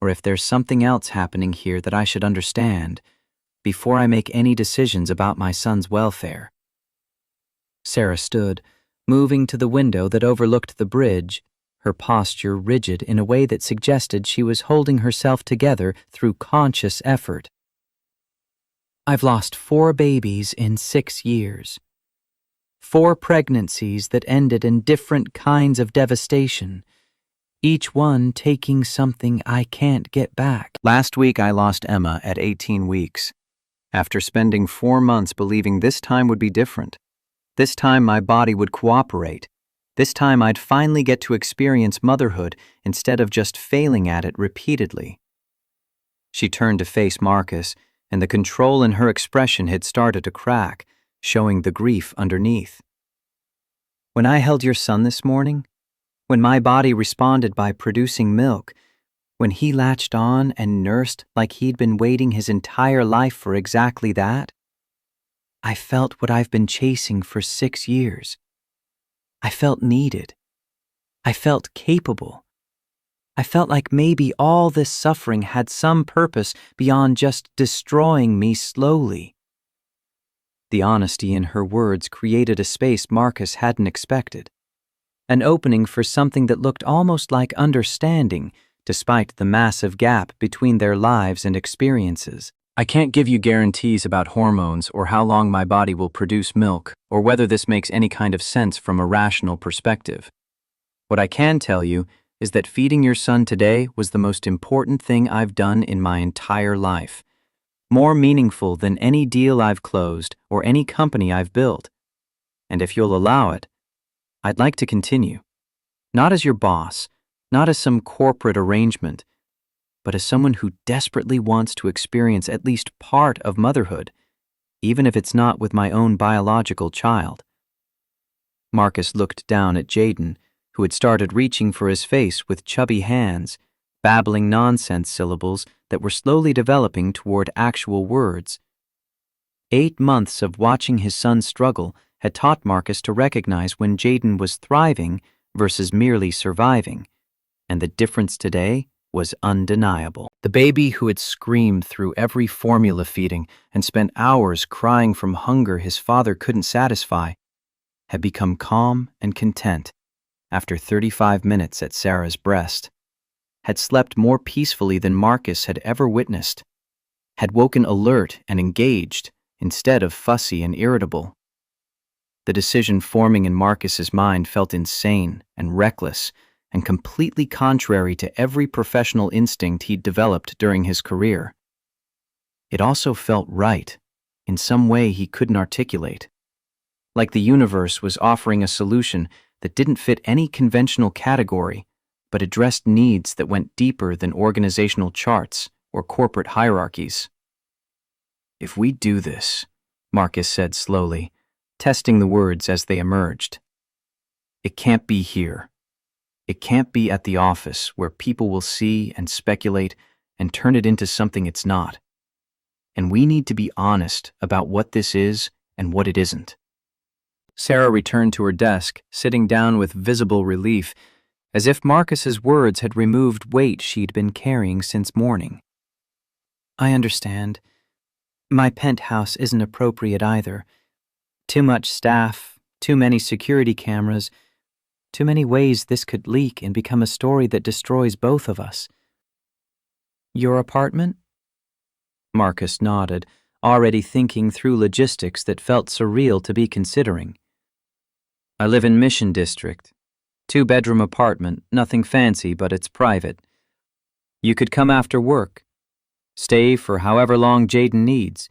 or if there's something else happening here that I should understand before I make any decisions about my son's welfare. Sarah stood, moving to the window that overlooked the bridge, her posture rigid in a way that suggested she was holding herself together through conscious effort. I've lost 4 babies in 6 years. 4 pregnancies that ended in different kinds of devastation, each one taking something I can't get back. Last week I lost Emma at 18 weeks, after spending 4 months believing this time would be different. This time my body would cooperate. This time I'd finally get to experience motherhood instead of just failing at it repeatedly. She turned to face Marcus, and the control in her expression had started to crack, showing the grief underneath. When I held your son this morning, when my body responded by producing milk, when he latched on and nursed like he'd been waiting his entire life for exactly that, I felt what I've been chasing for 6 years. I felt needed. I felt capable. I felt like maybe all this suffering had some purpose beyond just destroying me slowly. The honesty in her words created a space Marcus hadn't expected, an opening for something that looked almost like understanding, despite the massive gap between their lives and experiences. I can't give you guarantees about hormones or how long my body will produce milk or whether this makes any kind of sense from a rational perspective. What I can tell you is that feeding your son today was the most important thing I've done in my entire life, more meaningful than any deal I've closed or any company I've built. And if you'll allow it, I'd like to continue, not as your boss, not as some corporate arrangement, but as someone who desperately wants to experience at least part of motherhood, even if it's not with my own biological child. Marcus looked down at Jaden, who had started reaching for his face with chubby hands, babbling nonsense syllables that were slowly developing toward actual words. 8 months of watching his son struggle had taught Marcus to recognize when Jaden was thriving versus merely surviving, and the difference today was undeniable. The baby who had screamed through every formula feeding and spent hours crying from hunger his father couldn't satisfy had become calm and content after 35 minutes at Sarah's breast, had slept more peacefully than Marcus had ever witnessed, had woken alert and engaged instead of fussy and irritable. The decision forming in Marcus's mind felt insane and reckless and completely contrary to every professional instinct he'd developed during his career. It also felt right, in some way he couldn't articulate, like the universe was offering a solution that didn't fit any conventional category, but addressed needs that went deeper than organizational charts or corporate hierarchies. If we do this, Marcus said slowly, testing the words as they emerged, it can't be here. It can't be at the office where people will see and speculate and turn it into something it's not. And we need to be honest about what this is and what it isn't. Sarah returned to her desk, sitting down with visible relief, as if Marcus's words had removed weight she'd been carrying since morning. I understand. My penthouse isn't appropriate either. Too much staff, too many security cameras, too many ways this could leak and become a story that destroys both of us. Your apartment? Marcus nodded, already thinking through logistics that felt surreal to be considering. I live in Mission District. 2-bedroom apartment, nothing fancy, but it's private. You could come after work. Stay for however long Jaden needs.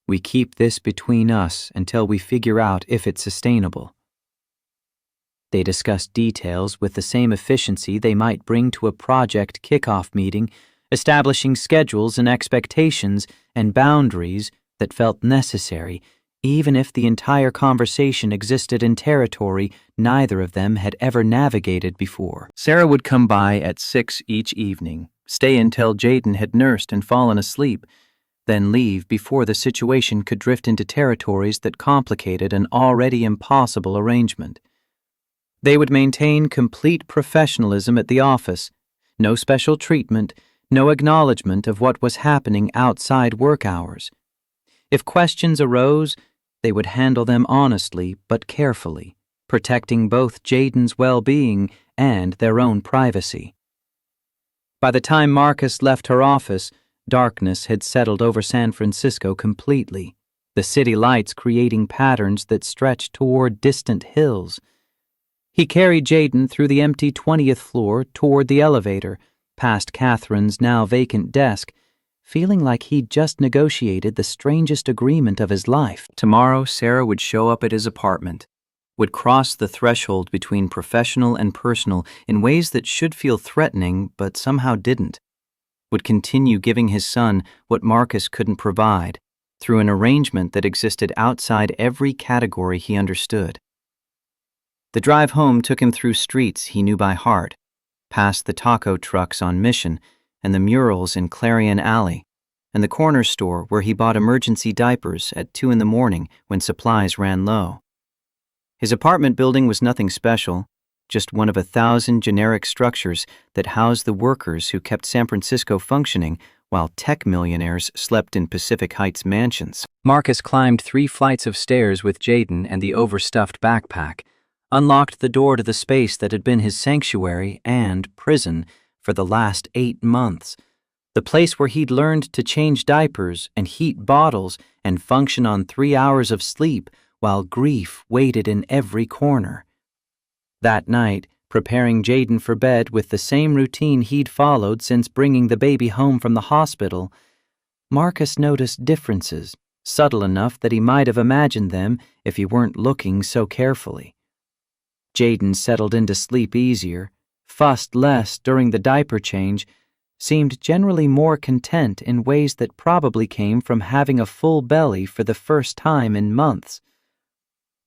We keep this between us until we figure out if it's sustainable. They discussed details with the same efficiency they might bring to a project kickoff meeting, establishing schedules and expectations and boundaries that felt necessary, even if the entire conversation existed in territory neither of them had ever navigated before. Sarah would come by at 6 each evening, stay until Jaden had nursed and fallen asleep, then leave before the situation could drift into territories that complicated an already impossible arrangement. They would maintain complete professionalism at the office, no special treatment, no acknowledgement of what was happening outside work hours. If questions arose, they would handle them honestly but carefully, protecting both Jaden's well-being and their own privacy. By the time Marcus left her office, darkness had settled over San Francisco completely, the city lights creating patterns that stretched toward distant hills. He carried Jaden through the empty 20th floor toward the elevator, past Catherine's now vacant desk, feeling like he'd just negotiated the strangest agreement of his life. Tomorrow, Sarah would show up at his apartment, would cross the threshold between professional and personal in ways that should feel threatening but somehow didn't, would continue giving his son what Marcus couldn't provide, through an arrangement that existed outside every category he understood. The drive home took him through streets he knew by heart, past the taco trucks on Mission and the murals in Clarion Alley, and the corner store where he bought emergency diapers at 2 a.m. when supplies ran low. His apartment building was nothing special, just one of 1,000 generic structures that housed the workers who kept San Francisco functioning while tech millionaires slept in Pacific Heights mansions. Marcus climbed 3 flights of stairs with Jaden and the overstuffed backpack, unlocked the door to the space that had been his sanctuary and prison for the last 8 months, the place where he'd learned to change diapers and heat bottles and function on 3 hours of sleep while grief waited in every corner. That night, preparing Jaden for bed with the same routine he'd followed since bringing the baby home from the hospital, Marcus noticed differences, subtle enough that he might have imagined them if he weren't looking so carefully. Jaden settled into sleep easier, fussed less during the diaper change, seemed generally more content in ways that probably came from having a full belly for the first time in months.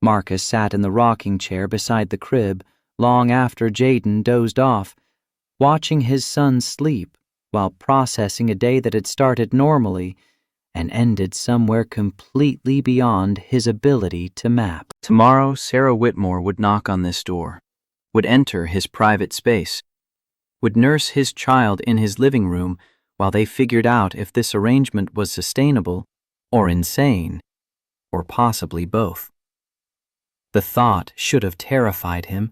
Marcus sat in the rocking chair beside the crib long after Jaden dozed off, watching his son sleep while processing a day that had started normally and ended somewhere completely beyond his ability to map. Tomorrow, Sarah Whitmore would knock on this door, would enter his private space, would nurse his child in his living room while they figured out if this arrangement was sustainable or insane, or possibly both. The thought should have terrified him,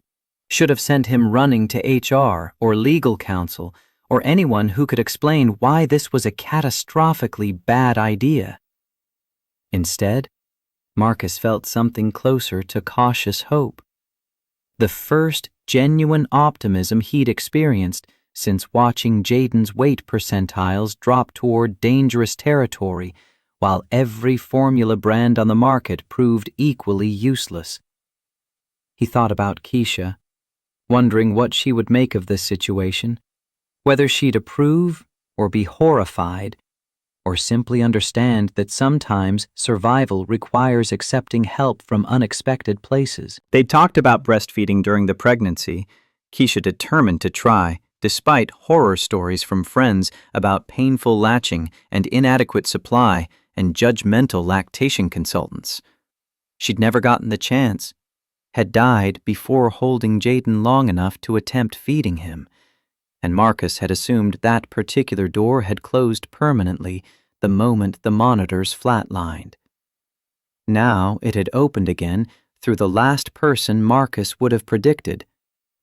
should have sent him running to HR or legal counsel or anyone who could explain why this was a catastrophically bad idea. Instead, Marcus felt something closer to cautious hope. The first genuine optimism he'd experienced since watching Jaden's weight percentiles drop toward dangerous territory while every formula brand on the market proved equally useless. He thought about Keisha, wondering what she would make of this situation, whether she'd approve or be horrified, or simply understand that sometimes survival requires accepting help from unexpected places. They'd talked about breastfeeding during the pregnancy, Keisha determined to try, despite horror stories from friends about painful latching and inadequate supply and judgmental lactation consultants. She'd never gotten the chance, had died before holding Jaden long enough to attempt feeding him, and Marcus had assumed that particular door had closed permanently the moment the monitors flatlined. Now it had opened again through the last person Marcus would have predicted,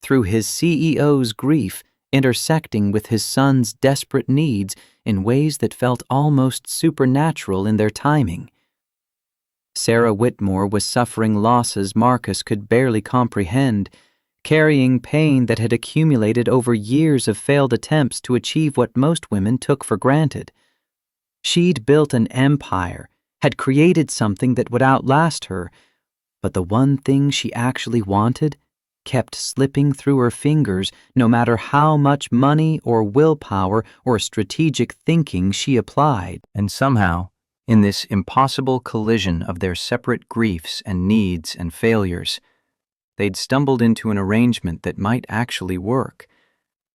through his CEO's grief intersecting with his son's desperate needs in ways that felt almost supernatural in their timing. Sarah Whitmore was suffering losses Marcus could barely comprehend, carrying pain that had accumulated over years of failed attempts to achieve what most women took for granted. She'd built an empire, had created something that would outlast her, but the one thing she actually wanted kept slipping through her fingers no matter how much money or willpower or strategic thinking she applied. And somehow, In this impossible collision of their separate griefs and needs and failures, they'd stumbled into an arrangement that might actually work,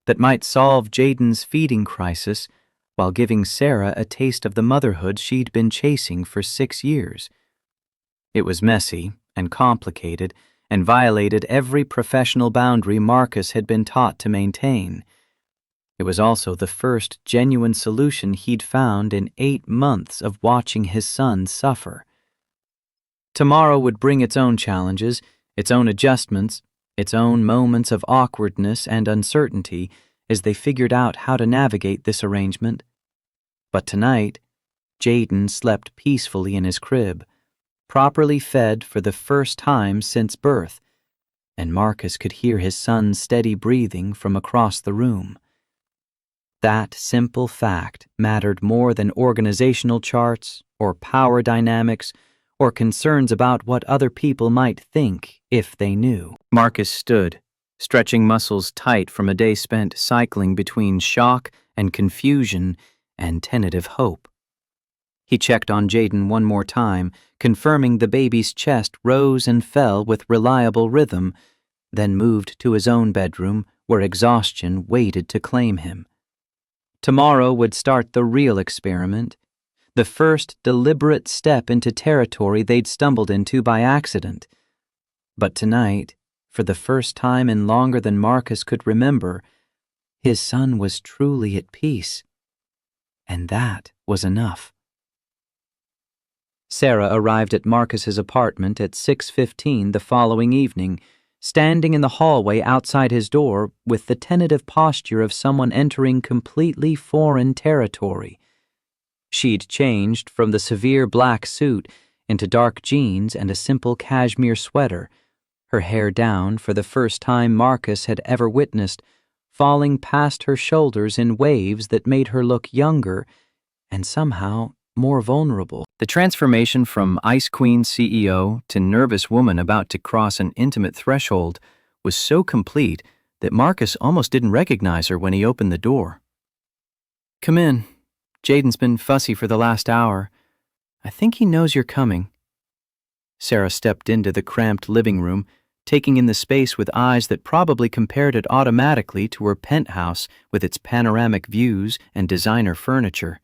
that might solve Jaden's feeding crisis while giving Sarah a taste of the motherhood she'd been chasing for 6 years. It was messy and complicated and violated every professional boundary Marcus had been taught to maintain. It was also the first genuine solution he'd found in 8 months of watching his son suffer. Tomorrow would bring its own challenges, its own adjustments, its own moments of awkwardness and uncertainty as they figured out how to navigate this arrangement. But tonight, Jaden slept peacefully in his crib, properly fed for the first time since birth, and Marcus could hear his son's steady breathing from across the room. That simple fact mattered more than organizational charts or power dynamics or concerns about what other people might think if they knew. Marcus stood, stretching muscles tight from a day spent cycling between shock and confusion and tentative hope. He checked on Jaden one more time, confirming the baby's chest rose and fell with reliable rhythm, then moved to his own bedroom where exhaustion waited to claim him. Tomorrow would start the real experiment, the first deliberate step into territory they'd stumbled into by accident. But tonight, for the first time in longer than Marcus could remember, his son was truly at peace. And that was enough. Sarah arrived at Marcus's apartment at 6:15 the following evening, standing in the hallway outside his door with the tentative posture of someone entering completely foreign territory. She'd changed from the severe black suit into dark jeans and a simple cashmere sweater, her hair down for the first time Marcus had ever witnessed, falling past her shoulders in waves that made her look younger and somehow more vulnerable. The transformation from Ice Queen CEO to nervous woman about to cross an intimate threshold was so complete that Marcus almost didn't recognize her when he opened the door. "Come in. Jaden's been fussy for the last hour. I think he knows you're coming." Sarah stepped into the cramped living room, taking in the space with eyes that probably compared it automatically to her penthouse with its panoramic views and designer furniture.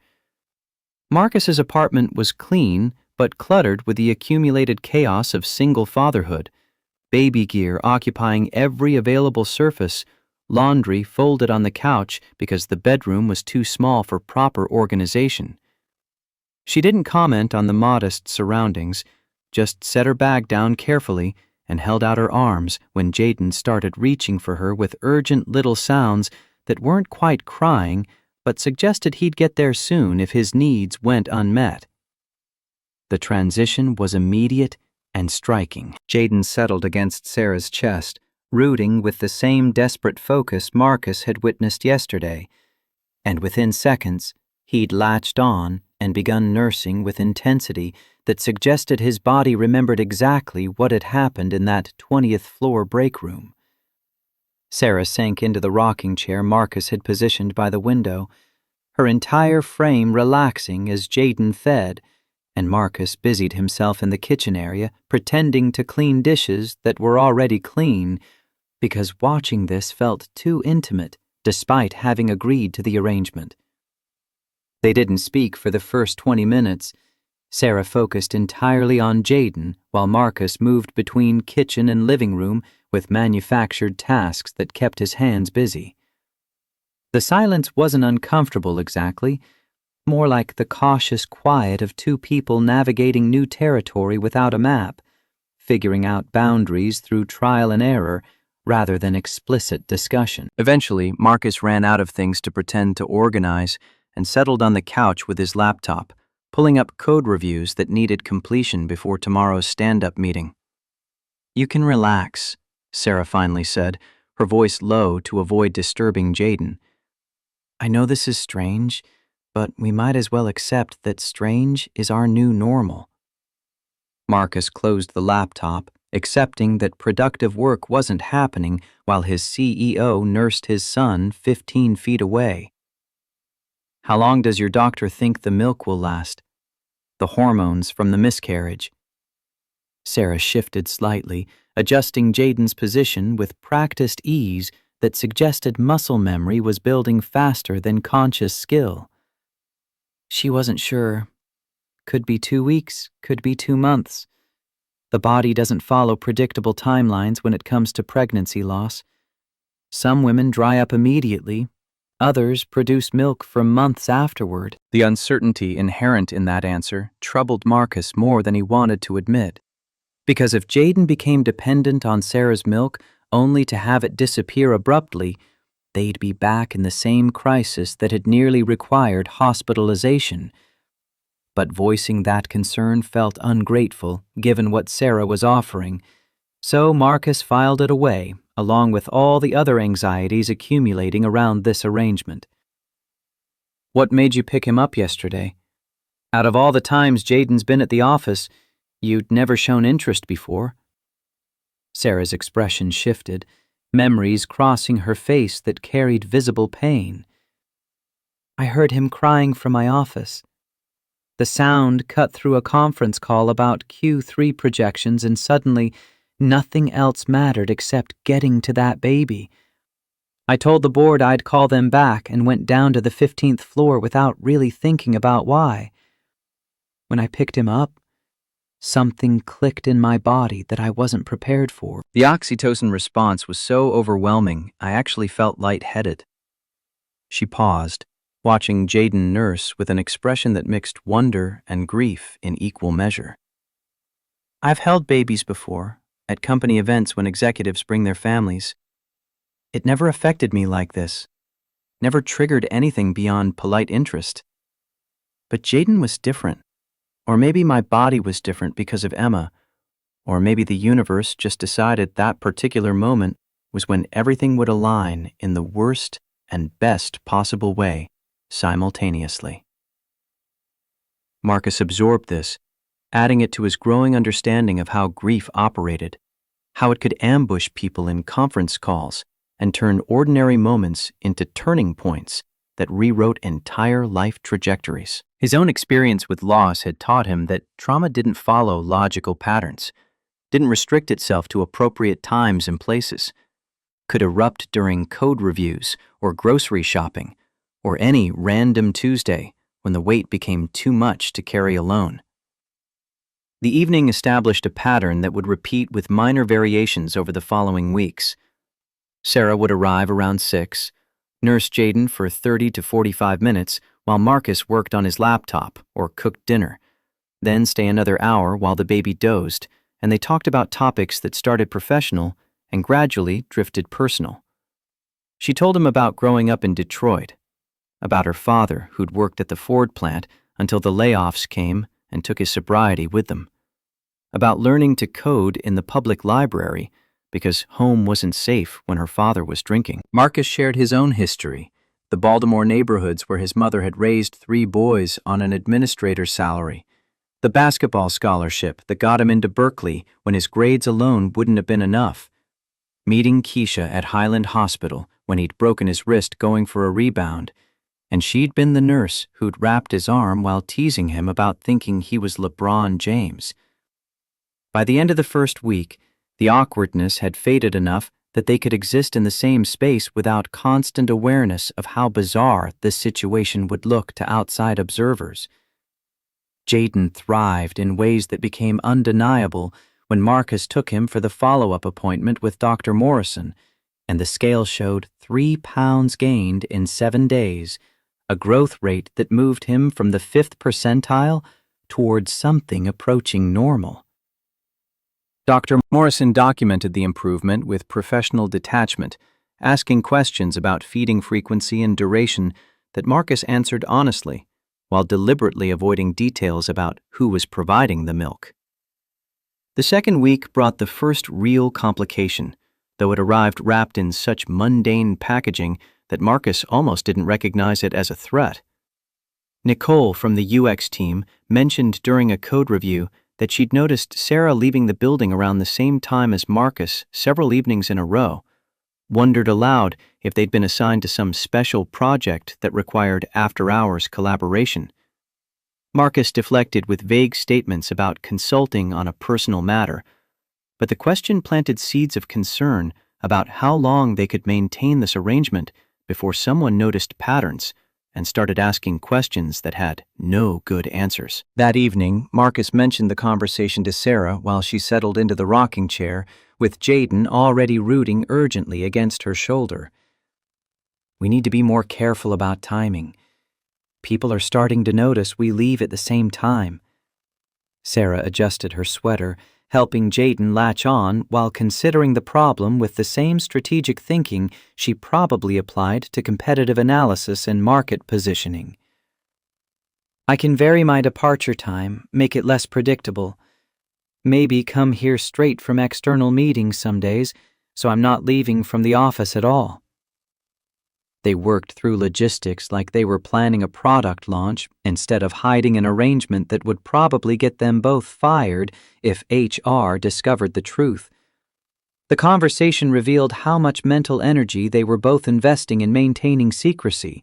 Marcus's apartment was clean, but cluttered with the accumulated chaos of single fatherhood, baby gear occupying every available surface, laundry folded on the couch because the bedroom was too small for proper organization. She didn't comment on the modest surroundings, just set her bag down carefully and held out her arms when Jaden started reaching for her with urgent little sounds that weren't quite crying, but suggested he'd get there soon if his needs went unmet. The transition was immediate and striking. Jaden settled against Sarah's chest, rooting with the same desperate focus Marcus had witnessed yesterday, and within seconds, he'd latched on and begun nursing with intensity that suggested his body remembered exactly what had happened in that 20th floor break room. Sarah sank into the rocking chair Marcus had positioned by the window, her entire frame relaxing as Jaden fed, and Marcus busied himself in the kitchen area pretending to clean dishes that were already clean, because watching this felt too intimate despite having agreed to the arrangement. They didn't speak for the first 20 minutes. Sarah focused entirely on Jaden while Marcus moved between kitchen and living room with manufactured tasks that kept his hands busy. The silence wasn't uncomfortable exactly, more like the cautious quiet of two people navigating new territory without a map, figuring out boundaries through trial and error rather than explicit discussion. Eventually, Marcus ran out of things to pretend to organize and settled on the couch with his laptop, pulling up code reviews that needed completion before tomorrow's stand-up meeting. "You can relax," Sarah finally said, her voice low to avoid disturbing Jaden. "I know this is strange, but we might as well accept that strange is our new normal." Marcus closed the laptop, accepting that productive work wasn't happening while his CEO nursed his son 15 feet away. "How long does your doctor think the milk will last?" the hormones from the miscarriage. Sarah shifted slightly, adjusting Jaden's position with practiced ease that suggested muscle memory was building faster than conscious skill. She wasn't sure. Could be 2 weeks, could be 2 months. The body doesn't follow predictable timelines when it comes to pregnancy loss. Some women dry up immediately. Others produce milk for months afterward. The uncertainty inherent in that answer troubled Marcus more than he wanted to admit. Because if Jaden became dependent on Sarah's milk only to have it disappear abruptly, they'd be back in the same crisis that had nearly required hospitalization. But voicing that concern felt ungrateful, given what Sarah was offering, so Marcus filed it away, along with all the other anxieties accumulating around this arrangement. "What made you pick him up yesterday? Out of all the times Jaden's been at the office, you'd never shown interest before." Sarah's expression shifted, memories crossing her face that carried visible pain. "I heard him crying from my office. The sound cut through a conference call about Q3 projections, and suddenly nothing else mattered except getting to that baby. I told the board I'd call them back and went down to the 15th floor without really thinking about why. When I picked him up, something clicked in my body that I wasn't prepared for." The oxytocin response was so overwhelming, I actually felt lightheaded. She paused, watching Jaden nurse with an expression that mixed wonder and grief in equal measure. "I've held babies before, at company events when executives bring their families. It never affected me like this, never triggered anything beyond polite interest. But Jaden was different. Or maybe my body was different because of Emma, or maybe the universe just decided that particular moment was when everything would align in the worst and best possible way simultaneously." Marcus absorbed this, adding it to his growing understanding of how grief operated, how it could ambush people in conference calls and turn ordinary moments into turning points that rewrote entire life trajectories. His own experience with loss had taught him that trauma didn't follow logical patterns, didn't restrict itself to appropriate times and places, could erupt during code reviews or grocery shopping, or any random Tuesday when the weight became too much to carry alone. The evening established a pattern that would repeat with minor variations over the following weeks. Sarah would arrive around 6, nurse Jaden for 30 to 45 minutes while Marcus worked on his laptop or cooked dinner, then stay another hour while the baby dozed, and they talked about topics that started professional and gradually drifted personal. She told him about growing up in Detroit, about her father who'd worked at the Ford plant until the layoffs came and took his sobriety with them, about learning to code in the public library because home wasn't safe when her father was drinking. Marcus shared his own history, the Baltimore neighborhoods where his mother had raised 3 boys on an administrator's salary, the basketball scholarship that got him into Berkeley when his grades alone wouldn't have been enough, meeting Keisha at Highland Hospital when he'd broken his wrist going for a rebound, and she'd been the nurse who'd wrapped his arm while teasing him about thinking he was LeBron James. By the end of the first week, the awkwardness had faded enough that they could exist in the same space without constant awareness of how bizarre the situation would look to outside observers. Jaden thrived in ways that became undeniable when Marcus took him for the follow-up appointment with Dr. Morrison, and the scale showed 3 pounds gained in 7 days, a growth rate that moved him from the 5th percentile towards something approaching normal. Dr. Morrison documented the improvement with professional detachment, asking questions about feeding frequency and duration that Marcus answered honestly, while deliberately avoiding details about who was providing the milk. The second week brought the first real complication, though it arrived wrapped in such mundane packaging that Marcus almost didn't recognize it as a threat. Nicole from the UX team mentioned during a code review that she'd noticed Sarah leaving the building around the same time as Marcus several evenings in a row, wondered aloud if they'd been assigned to some special project that required after-hours collaboration. Marcus deflected with vague statements about consulting on a personal matter, but the question planted seeds of concern about how long they could maintain this arrangement before someone noticed patterns and started asking questions that had no good answers. That evening, Marcus mentioned the conversation to Sarah while she settled into the rocking chair, with Jaden already rooting urgently against her shoulder. "We need to be more careful about timing. People are starting to notice we leave at the same time." Sarah adjusted her sweater, helping Jaden latch on while considering the problem with the same strategic thinking she probably applied to competitive analysis and market positioning. "I can vary my departure time, make it less predictable. Maybe come here straight from external meetings some days, so I'm not leaving from the office at all." They worked through logistics like they were planning a product launch instead of hiding an arrangement that would probably get them both fired if HR discovered the truth. The conversation revealed how much mental energy they were both investing in maintaining secrecy,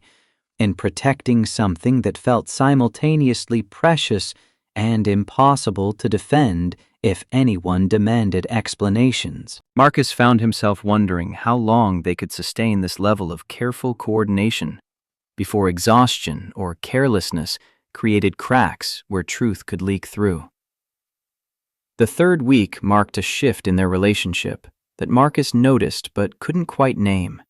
in protecting something that felt simultaneously precious and impossible to defend if anyone demanded explanations. Marcus found himself wondering how long they could sustain this level of careful coordination before exhaustion or carelessness created cracks where truth could leak through. The third week marked a shift in their relationship that Marcus noticed but couldn't quite name.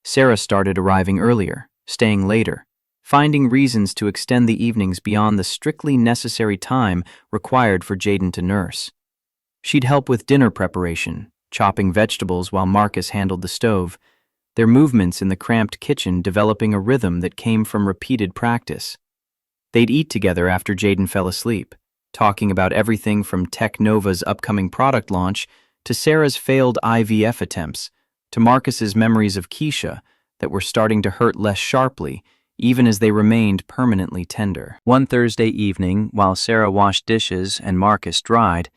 Sarah started arriving earlier, staying later, finding reasons to extend the evenings beyond the strictly necessary time required for Jaden to nurse. She'd help with dinner preparation, chopping vegetables while Marcus handled the stove, their movements in the cramped kitchen developing a rhythm that came from repeated practice. They'd eat together after Jaden fell asleep, talking about everything from Technova's upcoming product launch to Sarah's failed IVF attempts, to Marcus's memories of Keisha that were starting to hurt less sharply, even as they remained permanently tender. One Thursday evening, while Sarah washed dishes and Marcus dried,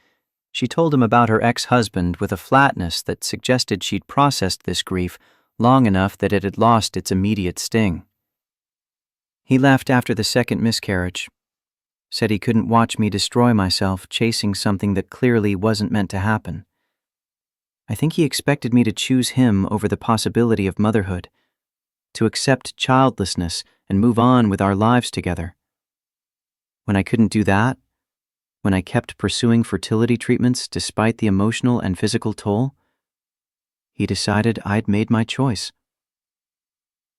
she told him about her ex-husband with a flatness that suggested she'd processed this grief long enough that it had lost its immediate sting. "He left after the second miscarriage. Said he couldn't watch me destroy myself chasing something that clearly wasn't meant to happen. I think he expected me to choose him over the possibility of motherhood, to accept childlessness and move on with our lives together. When I couldn't do that, when I kept pursuing fertility treatments despite the emotional and physical toll, he decided I'd made my choice."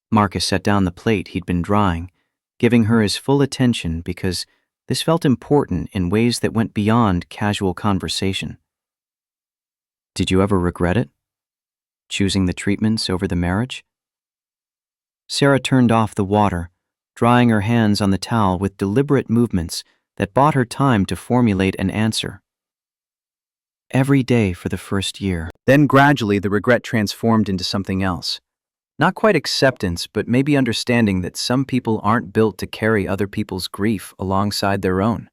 Marcus set down the plate he'd been drying, giving her his full attention because this felt important in ways that went beyond casual conversation. "Did you ever regret it? Choosing the treatments over the marriage?" Sarah turned off the water, drying her hands on the towel with deliberate movements that bought her time to formulate an answer. "Every day for the first year." Then gradually the regret transformed into something else. Not quite acceptance, but maybe understanding that some people aren't built to carry other people's grief alongside their own.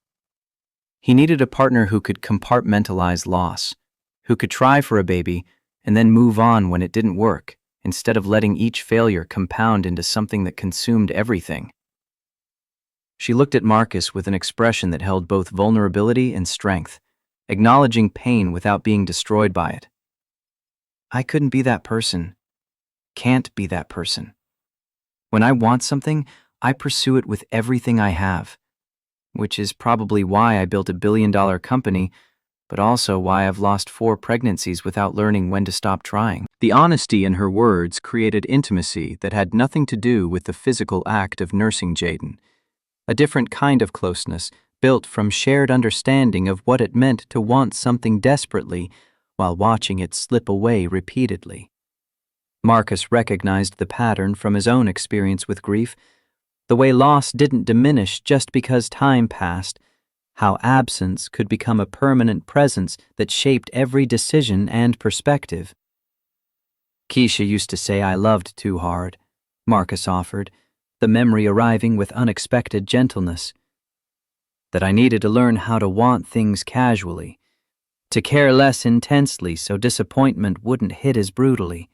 He needed a partner who could compartmentalize loss, who could try for a baby and then move on when it didn't work, instead of letting each failure compound into something that consumed everything. She looked at Marcus with an expression that held both vulnerability and strength, acknowledging pain without being destroyed by it. "I couldn't be that person. Can't be that person. When I want something, I pursue it with everything I have, which is probably why I built a billion-dollar company, but also why I've lost 4 pregnancies without learning when to stop trying." The honesty in her words created intimacy that had nothing to do with the physical act of nursing Jaden, a different kind of closeness built from shared understanding of what it meant to want something desperately while watching it slip away repeatedly. Marcus recognized the pattern from his own experience with grief, the way loss didn't diminish just because time passed, how absence could become a permanent presence that shaped every decision and perspective. "Keisha used to say I loved too hard," Marcus offered, the memory arriving with unexpected gentleness. "That I needed to learn how to want things casually, to care less intensely so disappointment wouldn't hit as brutally.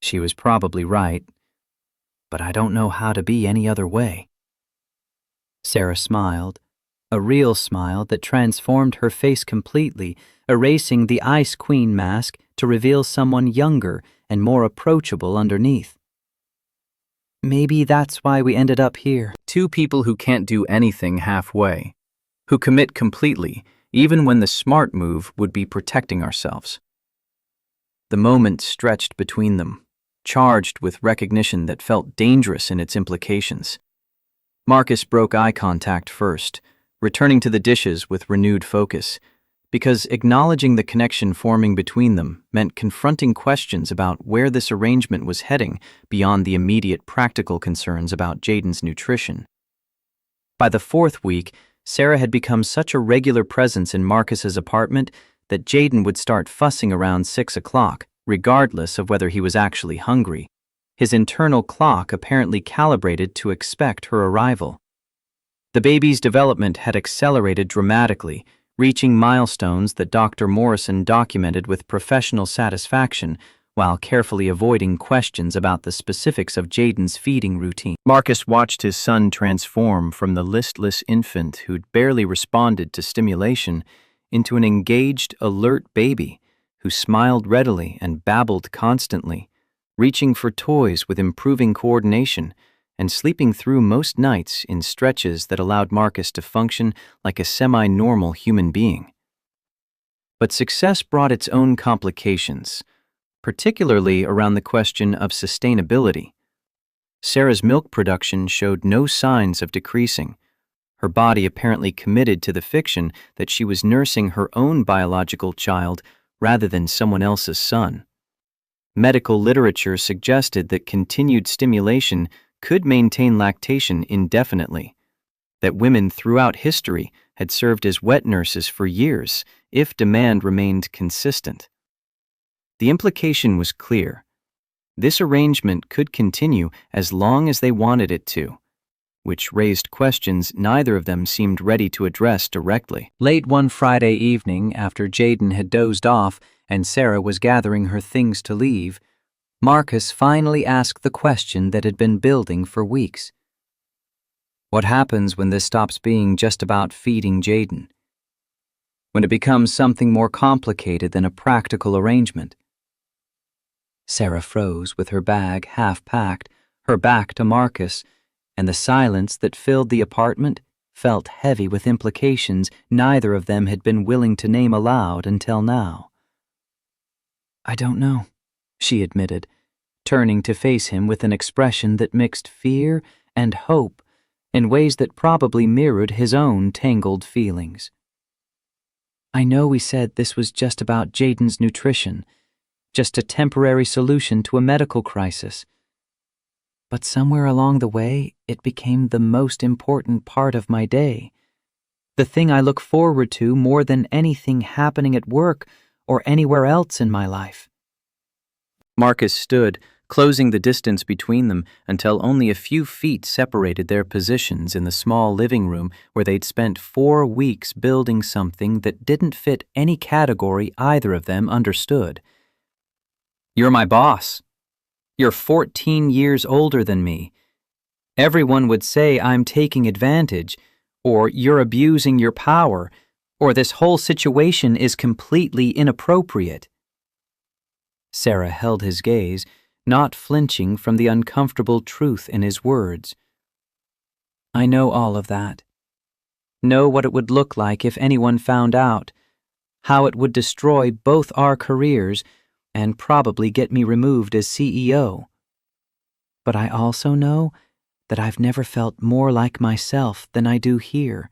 She was probably right, but I don't know how to be any other way." Sarah smiled, a real smile that transformed her face completely, erasing the Ice Queen mask to reveal someone younger and more approachable underneath. Maybe that's why we ended up here. Two people who can't do anything halfway, who commit completely, even when the smart move would be protecting ourselves. The moment stretched between them, charged with recognition that felt dangerous in its implications. Marcus broke eye contact first, returning to the dishes with renewed focus, because acknowledging the connection forming between them meant confronting questions about where this arrangement was heading beyond the immediate practical concerns about Jaden's nutrition. By the fourth week, Sarah had become such a regular presence in Marcus's apartment that Jaden would start fussing around 6 o'clock, regardless of whether he was actually hungry. His internal clock apparently calibrated to expect her arrival. The baby's development had accelerated dramatically, reaching milestones that Dr. Morrison documented with professional satisfaction while carefully avoiding questions about the specifics of Jaden's feeding routine. Marcus watched his son transform from the listless infant who'd barely responded to stimulation into an engaged, alert baby who smiled readily and babbled constantly, reaching for toys with improving coordination and sleeping through most nights in stretches that allowed Marcus to function like a semi-normal human being. But success brought its own complications, particularly around the question of sustainability. Sarah's milk production showed no signs of decreasing, her body apparently committed to the fiction that she was nursing her own biological child rather than someone else's son. Medical literature suggested that continued stimulation could maintain lactation indefinitely, that women throughout history had served as wet nurses for years if demand remained consistent. The implication was clear. This arrangement could continue as long as they wanted it to, which raised questions neither of them seemed ready to address directly. Late one Friday evening, after Jaden had dozed off and Sarah was gathering her things to leave, Marcus finally asked the question that had been building for weeks. What happens when this stops being just about feeding Jaden? When it becomes something more complicated than a practical arrangement? Sarah froze with her bag half packed, her back to Marcus, and the silence that filled the apartment felt heavy with implications neither of them had been willing to name aloud until now. I don't know, she admitted, turning to face him with an expression that mixed fear and hope in ways that probably mirrored his own tangled feelings. I know we said this was just about Jaden's nutrition, just a temporary solution to a medical crisis. But somewhere along the way, it became the most important part of my day, the thing I look forward to more than anything happening at work or anywhere else in my life. Marcus stood, closing the distance between them until only a few feet separated their positions in the small living room where they'd spent 4 weeks building something that didn't fit any category either of them understood. You're my boss. You're 14 years older than me. Everyone would say I'm taking advantage, or you're abusing your power, or this whole situation is completely inappropriate. Sarah held his gaze, not flinching from the uncomfortable truth in his words. I know all of that. Know what it would look like if anyone found out, how it would destroy both our careers and probably get me removed as CEO. But I also know that I've never felt more like myself than I do here,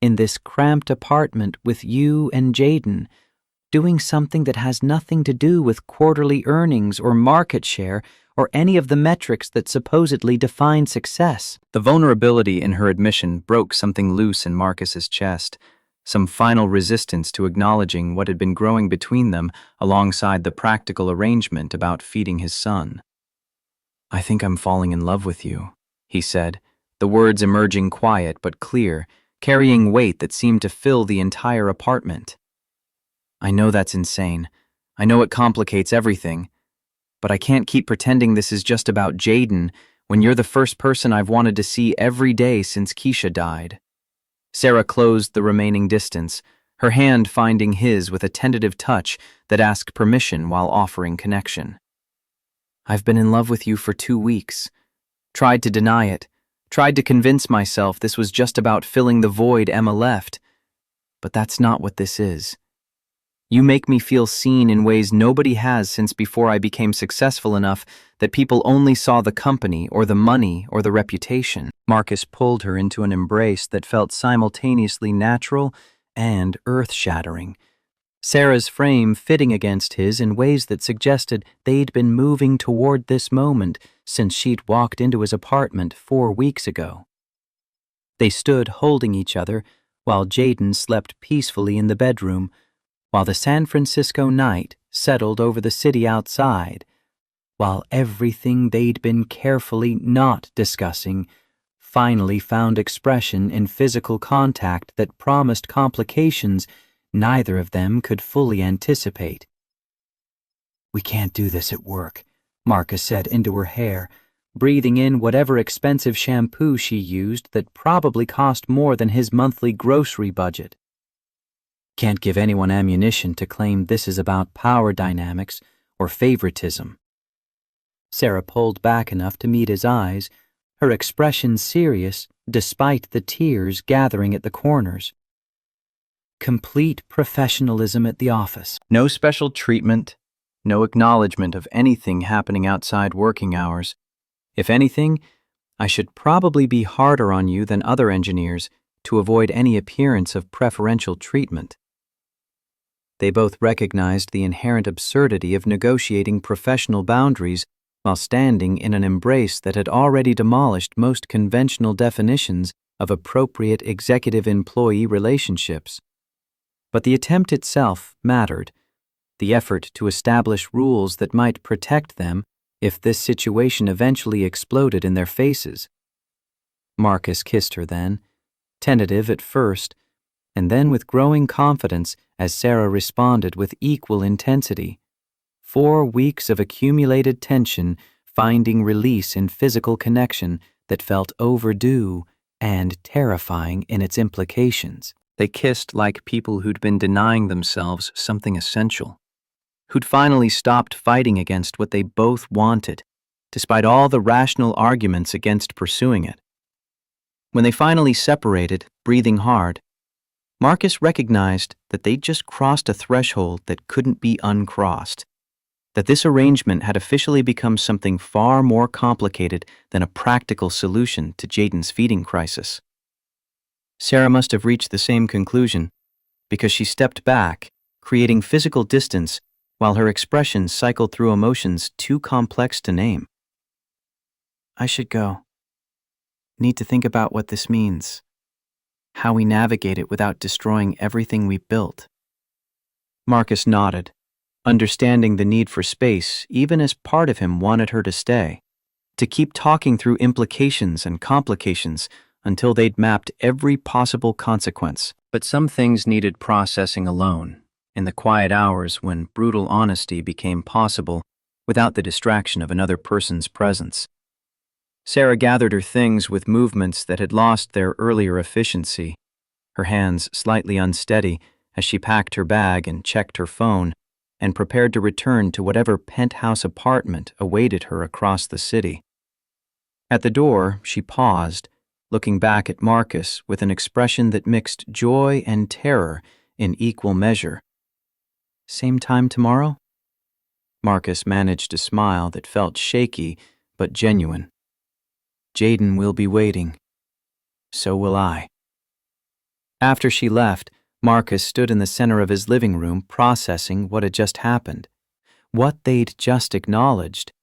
in this cramped apartment with you and Jaden, doing something that has nothing to do with quarterly earnings or market share or any of the metrics that supposedly define success. The vulnerability in her admission broke something loose in Marcus's chest, some final resistance to acknowledging what had been growing between them alongside the practical arrangement about feeding his son. I think I'm falling in love with you, he said, the words emerging quiet but clear, carrying weight that seemed to fill the entire apartment. I know that's insane. I know it complicates everything. But I can't keep pretending this is just about Jaden when you're the first person I've wanted to see every day since Keisha died. Sarah closed the remaining distance, her hand finding his with a tentative touch that asked permission while offering connection. I've been in love with you for 2 weeks. Tried to deny it, tried to convince myself this was just about filling the void Emma left. But that's not what this is. You make me feel seen in ways nobody has since before I became successful enough that people only saw the company or the money or the reputation. Marcus pulled her into an embrace that felt simultaneously natural and earth-shattering, Sarah's frame fitting against his in ways that suggested they'd been moving toward this moment since she'd walked into his apartment 4 weeks ago. They stood holding each other while Jaden slept peacefully in the bedroom, while the San Francisco night settled over the city outside, while everything they'd been carefully not discussing finally found expression in physical contact that promised complications neither of them could fully anticipate. "We can't do this at work," Marcus said into her hair, breathing in whatever expensive shampoo she used that probably cost more than his monthly grocery budget. "Can't give anyone ammunition to claim this is about power dynamics or favoritism." Sarah pulled back enough to meet his eyes, her expression serious despite the tears gathering at the corners. Complete professionalism at the office. No special treatment, no acknowledgement of anything happening outside working hours. If anything, I should probably be harder on you than other engineers to avoid any appearance of preferential treatment. They both recognized the inherent absurdity of negotiating professional boundaries while standing in an embrace that had already demolished most conventional definitions of appropriate executive-employee relationships. But the attempt itself mattered, the effort to establish rules that might protect them if this situation eventually exploded in their faces. Marcus kissed her then, tentative at first, and then with growing confidence as Sarah responded with equal intensity. 4 weeks of accumulated tension finding release in physical connection that felt overdue and terrifying in its implications. They kissed like people who'd been denying themselves something essential, who'd finally stopped fighting against what they both wanted, despite all the rational arguments against pursuing it. When they finally separated, breathing hard, Marcus recognized that they'd just crossed a threshold that couldn't be uncrossed, that this arrangement had officially become something far more complicated than a practical solution to Jaden's feeding crisis. Sarah must have reached the same conclusion, because she stepped back, creating physical distance while her expressions cycled through emotions too complex to name. "I should go. Need to think about what this means, how we navigate it without destroying everything we built." Marcus nodded, understanding the need for space even as part of him wanted her to stay, to keep talking through implications and complications until they'd mapped every possible consequence. But some things needed processing alone, in the quiet hours when brutal honesty became possible without the distraction of another person's presence. Sarah gathered her things with movements that had lost their earlier efficiency, her hands slightly unsteady as she packed her bag and checked her phone and prepared to return to whatever penthouse apartment awaited her across the city. At the door, she paused, looking back at Marcus with an expression that mixed joy and terror in equal measure. "Same time tomorrow?" Marcus managed a smile that felt shaky but genuine. "Jaden will be waiting. So will I." After she left, Marcus stood in the center of his living room processing what had just happened, what they'd just acknowledged,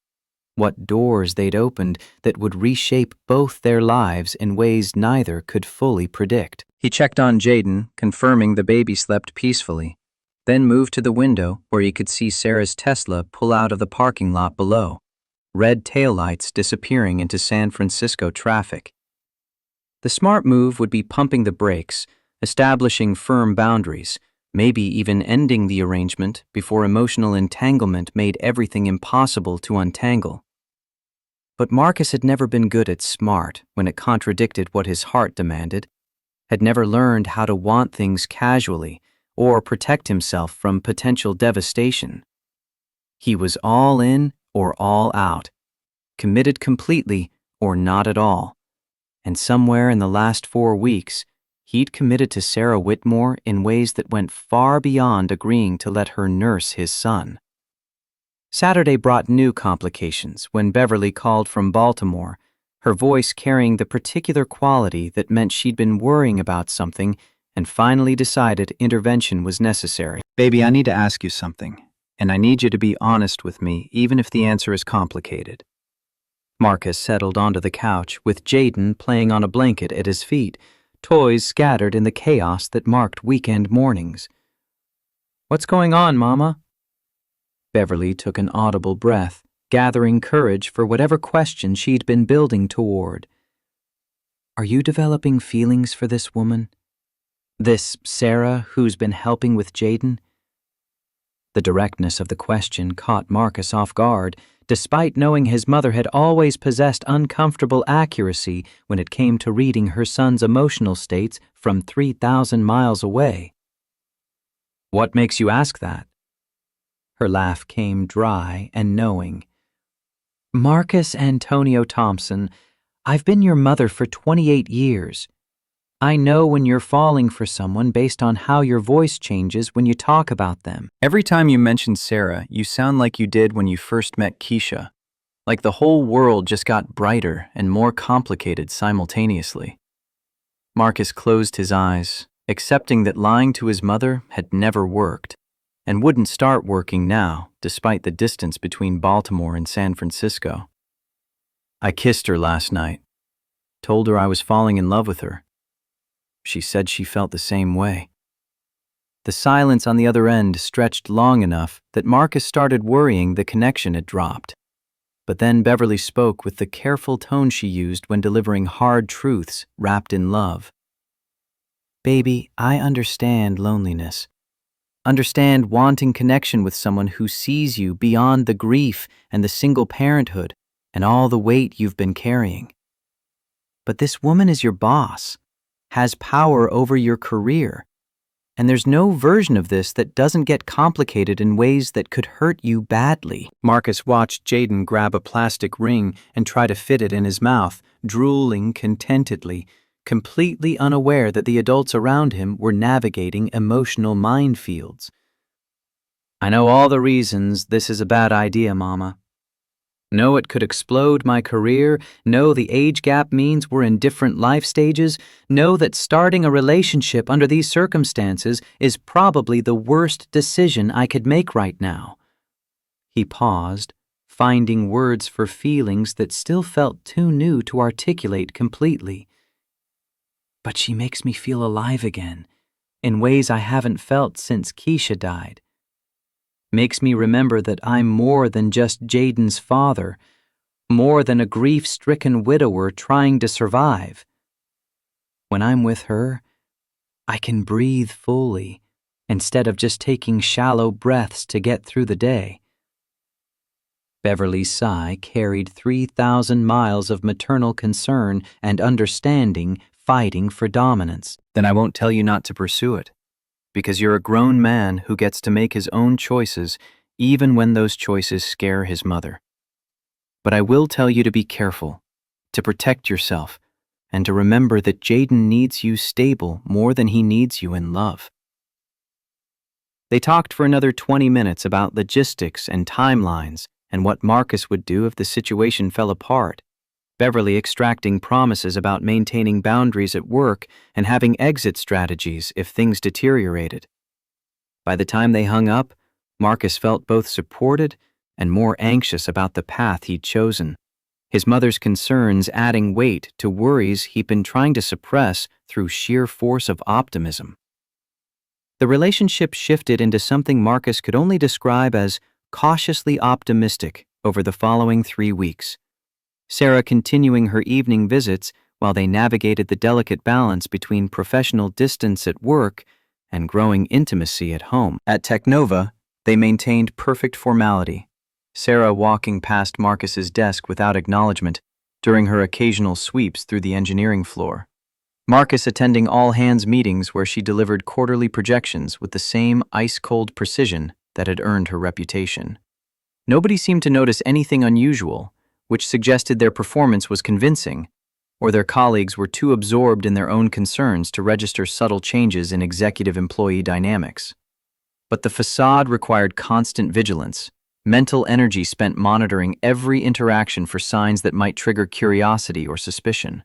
what doors they'd opened that would reshape both their lives in ways neither could fully predict. He checked on Jaden, confirming the baby slept peacefully, then moved to the window where he could see Sarah's Tesla pull out of the parking lot below, red taillights disappearing into San Francisco traffic. The smart move would be pumping the brakes, establishing firm boundaries, maybe even ending the arrangement before emotional entanglement made everything impossible to untangle. But Marcus had never been good at smart when it contradicted what his heart demanded, had never learned how to want things casually or protect himself from potential devastation. He was all in or all out, committed completely or not at all. And somewhere in the last 4 weeks, he'd committed to Sarah Whitmore in ways that went far beyond agreeing to let her nurse his son. Saturday brought new complications when Beverly called from Baltimore, her voice carrying the particular quality that meant she'd been worrying about something and finally decided intervention was necessary. Baby, I need to ask you something, and I need you to be honest with me, even if the answer is complicated. Marcus settled onto the couch with Jaden playing on a blanket at his feet, toys scattered in the chaos that marked weekend mornings. "What's going on, Mama?" Beverly took an audible breath, gathering courage for whatever question she'd been building toward. "Are you developing feelings for this woman? This Sarah who's been helping with Jaden?" The directness of the question caught Marcus off guard, despite knowing his mother had always possessed uncomfortable accuracy when it came to reading her son's emotional states from 3,000 miles away. "What makes you ask that?" Her laugh came dry and knowing. "Marcus Antonio Thompson, I've been your mother for 28 years. I know when you're falling for someone based on how your voice changes when you talk about them." Every time you mention Sarah, you sound like you did when you first met Keisha, like the whole world just got brighter and more complicated simultaneously. Marcus closed his eyes, accepting that lying to his mother had never worked, and wouldn't start working now, despite the distance between Baltimore and San Francisco. "I kissed her last night, told her I was falling in love with her. She said she felt the same way." The silence on the other end stretched long enough that Marcus started worrying the connection had dropped. But then Beverly spoke with the careful tone she used when delivering hard truths wrapped in love. "Baby, I understand loneliness. Understand wanting connection with someone who sees you beyond the grief and the single parenthood and all the weight you've been carrying. But this woman is your boss, has power over your career, and there's no version of this that doesn't get complicated in ways that could hurt you badly." Marcus watched Jaden grab a plastic ring and try to fit it in his mouth, drooling contentedly, completely unaware that the adults around him were navigating emotional minefields. "I know all the reasons this is a bad idea, Mama. Know it could explode my career, know the age gap means we're in different life stages, know that starting a relationship under these circumstances is probably the worst decision I could make right now." He paused, finding words for feelings that still felt too new to articulate completely. "But she makes me feel alive again, in ways I haven't felt since Keisha died. Makes me remember that I'm more than just Jaden's father, more than a grief-stricken widower trying to survive. When I'm with her, I can breathe fully, instead of just taking shallow breaths to get through the day." Beverly's sigh carried 3,000 miles of maternal concern and understanding fighting for dominance. "Then I won't tell you not to pursue it, because you're a grown man who gets to make his own choices even when those choices scare his mother. But I will tell you to be careful, to protect yourself, and to remember that Jaden needs you stable more than he needs you in love." They talked for another 20 minutes about logistics and timelines and what Marcus would do if the situation fell apart, Beverly extracting promises about maintaining boundaries at work and having exit strategies if things deteriorated. By the time they hung up, Marcus felt both supported and more anxious about the path he'd chosen, his mother's concerns adding weight to worries he'd been trying to suppress through sheer force of optimism. The relationship shifted into something Marcus could only describe as cautiously optimistic over the following 3 weeks. Sarah continuing her evening visits while they navigated the delicate balance between professional distance at work and growing intimacy at home. At Technova, they maintained perfect formality, Sarah walking past Marcus's desk without acknowledgement during her occasional sweeps through the engineering floor. Marcus attending all-hands meetings where she delivered quarterly projections with the same ice-cold precision that had earned her reputation. Nobody seemed to notice anything unusual, which suggested their performance was convincing, or their colleagues were too absorbed in their own concerns to register subtle changes in executive-employee dynamics. But the facade required constant vigilance, mental energy spent monitoring every interaction for signs that might trigger curiosity or suspicion.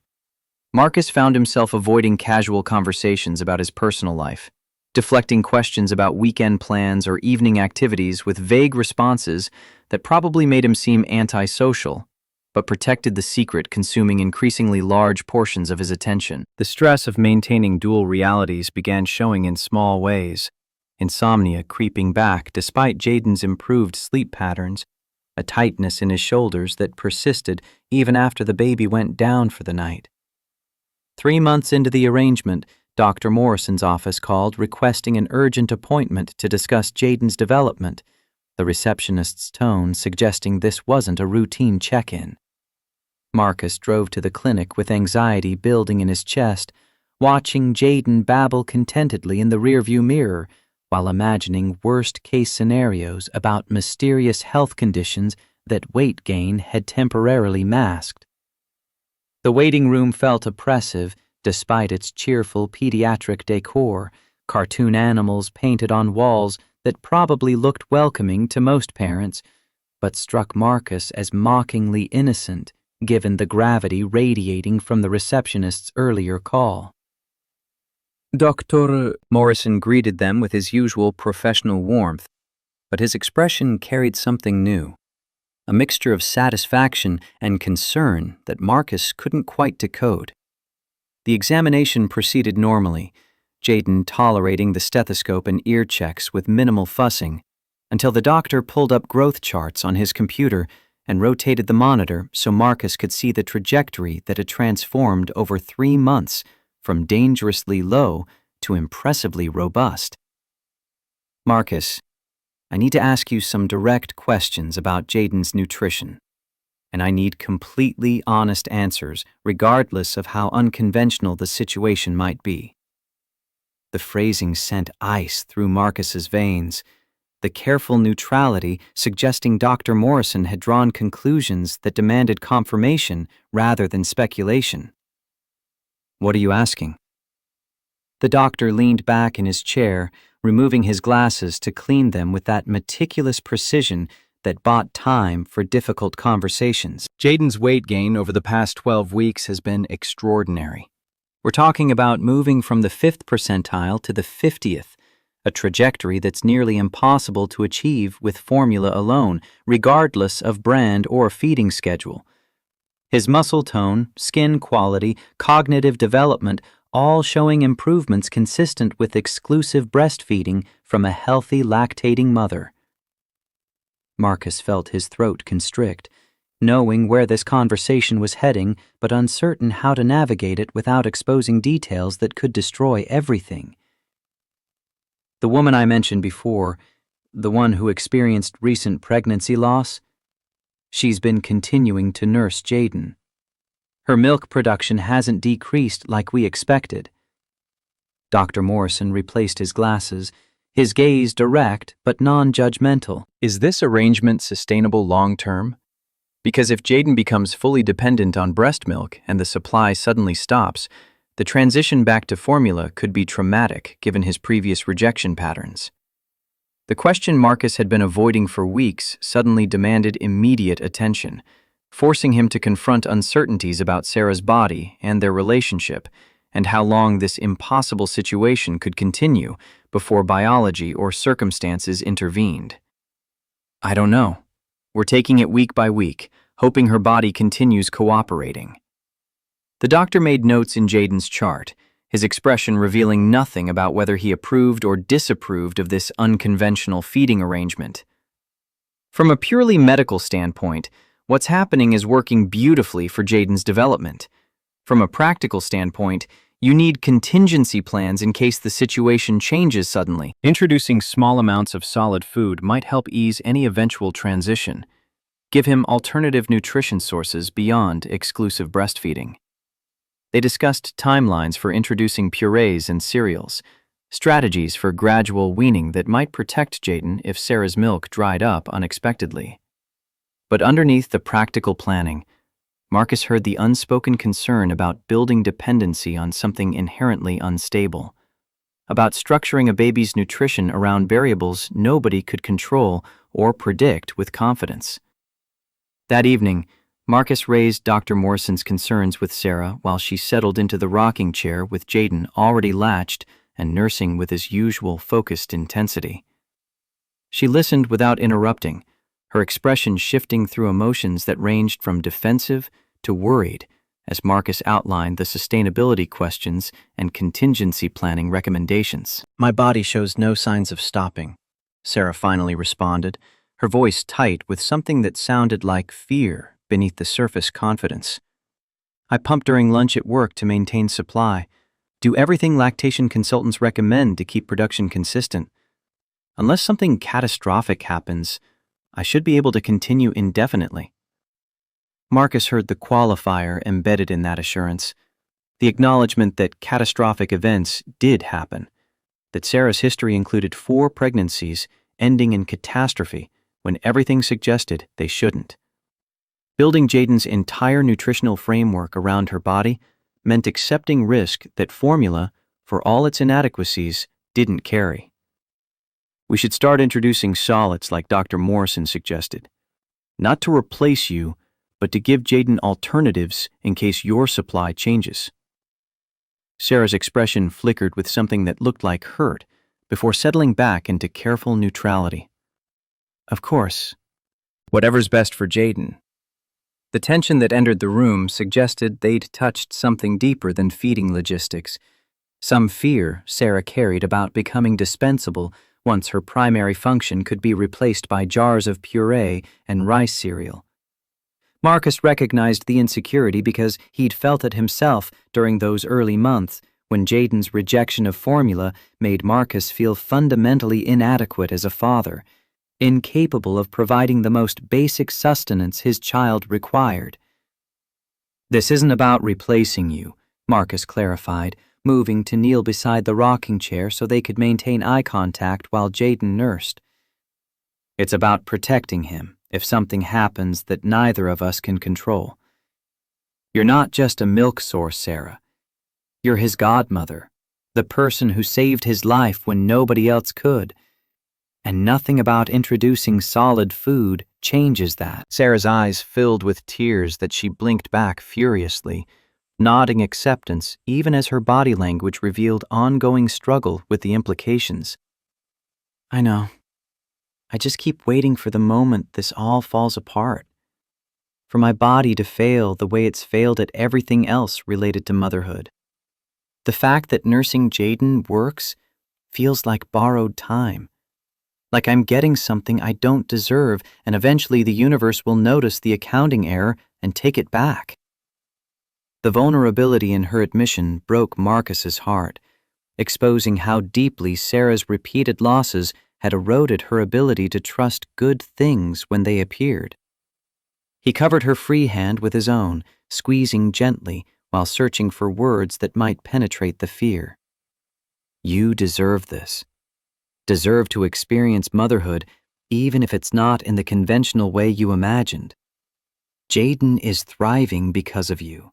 Marcus found himself avoiding casual conversations about his personal life, deflecting questions about weekend plans or evening activities with vague responses that probably made him seem antisocial, but protected the secret consuming increasingly large portions of his attention. The stress of maintaining dual realities began showing in small ways, insomnia creeping back despite Jaden's improved sleep patterns, a tightness in his shoulders that persisted even after the baby went down for the night. 3 months into the arrangement, Dr. Morrison's office called requesting an urgent appointment to discuss Jaden's development, the receptionist's tone suggesting this wasn't a routine check-in. Marcus drove to the clinic with anxiety building in his chest, watching Jaden babble contentedly in the rearview mirror while imagining worst-case scenarios about mysterious health conditions that weight gain had temporarily masked. The waiting room felt oppressive despite its cheerful pediatric decor, cartoon animals painted on walls that probably looked welcoming to most parents, but struck Marcus as mockingly innocent given the gravity radiating from the receptionist's earlier call. Dr. Morrison greeted them with his usual professional warmth, but his expression carried something new. A mixture of satisfaction and concern that Marcus couldn't quite decode. The examination proceeded normally, Jaden tolerating the stethoscope and ear checks with minimal fussing, until the doctor pulled up growth charts on his computer and rotated the monitor so Marcus could see the trajectory that had transformed over 3 months from dangerously low to impressively robust. Marcus, I need to ask you some direct questions about Jaden's nutrition, and I need completely honest answers regardless of how unconventional the situation might be. The phrasing sent ice through Marcus's veins, the careful neutrality suggesting Dr. Morrison had drawn conclusions that demanded confirmation rather than speculation. What are you asking? The doctor leaned back in his chair, removing his glasses to clean them with that meticulous precision that bought time for difficult conversations. Jaden's weight gain over the past 12 weeks has been extraordinary. We're talking about moving from the 5th percentile to the 50th, a trajectory that's nearly impossible to achieve with formula alone, regardless of brand or feeding schedule. His muscle tone, skin quality, cognitive development, all showing improvements consistent with exclusive breastfeeding from a healthy lactating mother. Marcus felt his throat constrict, knowing where this conversation was heading, but uncertain how to navigate it without exposing details that could destroy everything. The woman I mentioned before, the one who experienced recent pregnancy loss, she's been continuing to nurse Jaden. Her milk production hasn't decreased like we expected. Dr. Morrison replaced his glasses, his gaze direct but non-judgmental. Is this arrangement sustainable long-term? Because if Jaden becomes fully dependent on breast milk and the supply suddenly stops, the transition back to formula could be traumatic given his previous rejection patterns. The question Marcus had been avoiding for weeks suddenly demanded immediate attention, forcing him to confront uncertainties about Sarah's body and their relationship, and how long this impossible situation could continue before biology or circumstances intervened. I don't know. We're taking it week by week, hoping her body continues cooperating. The doctor made notes in Jaden's chart, his expression revealing nothing about whether he approved or disapproved of this unconventional feeding arrangement. From a purely medical standpoint, what's happening is working beautifully for Jaden's development. From a practical standpoint, you need contingency plans in case the situation changes suddenly. Introducing small amounts of solid food might help ease any eventual transition, Give him alternative nutrition sources beyond exclusive breastfeeding. They discussed timelines for introducing purees and cereals, strategies for gradual weaning that might protect Jaden if Sarah's milk dried up unexpectedly. But underneath the practical planning, Marcus heard the unspoken concern about building dependency on something inherently unstable, about structuring a baby's nutrition around variables nobody could control or predict with confidence. That evening, Marcus raised Dr. Morrison's concerns with Sarah while she settled into the rocking chair with Jaden already latched and nursing with his usual focused intensity. She listened without interrupting, her expression shifting through emotions that ranged from defensive to worried as Marcus outlined the sustainability questions and contingency planning recommendations. "My body shows no signs of stopping," Sarah finally responded, her voice tight with something that sounded like fear beneath the surface confidence. "I pump during lunch at work to maintain supply, do everything lactation consultants recommend to keep production consistent. Unless something catastrophic happens, I should be able to continue indefinitely." Marcus heard the qualifier embedded in that assurance, the acknowledgement that catastrophic events did happen, that Sarah's history included 4 pregnancies ending in catastrophe when everything suggested they shouldn't. Building Jaden's entire nutritional framework around her body meant accepting risk that formula, for all its inadequacies, didn't carry. "We should start introducing solids like Dr. Morrison suggested. Not to replace you, but to give Jaden alternatives in case your supply changes." Sarah's expression flickered with something that looked like hurt before settling back into careful neutrality. "Of course. Whatever's best for Jaden." The tension that entered the room suggested they'd touched something deeper than feeding logistics, some fear Sarah carried about becoming dispensable once her primary function could be replaced by jars of puree and rice cereal. Marcus recognized the insecurity because he'd felt it himself during those early months when Jaden's rejection of formula made Marcus feel fundamentally inadequate as a father, incapable of providing the most basic sustenance his child required. "This isn't about replacing you," Marcus clarified, moving to kneel beside the rocking chair so they could maintain eye contact while Jaden nursed. "It's about protecting him if something happens that neither of us can control. You're not just a milk source, Sarah. You're his godmother, the person who saved his life when nobody else could. And nothing about introducing solid food changes that." Sarah's eyes filled with tears that she blinked back furiously, nodding acceptance even as her body language revealed ongoing struggle with the implications. "I know. I just keep waiting for the moment this all falls apart. For my body to fail the way it's failed at everything else related to motherhood. The fact that nursing Jaden works feels like borrowed time. Like I'm getting something I don't deserve, and eventually the universe will notice the accounting error and take it back." The vulnerability in her admission broke Marcus's heart, exposing how deeply Sarah's repeated losses had eroded her ability to trust good things when they appeared. He covered her free hand with his own, squeezing gently while searching for words that might penetrate the fear. "You deserve this. Deserve to experience motherhood, even if it's not in the conventional way you imagined. Jaden is thriving because of you,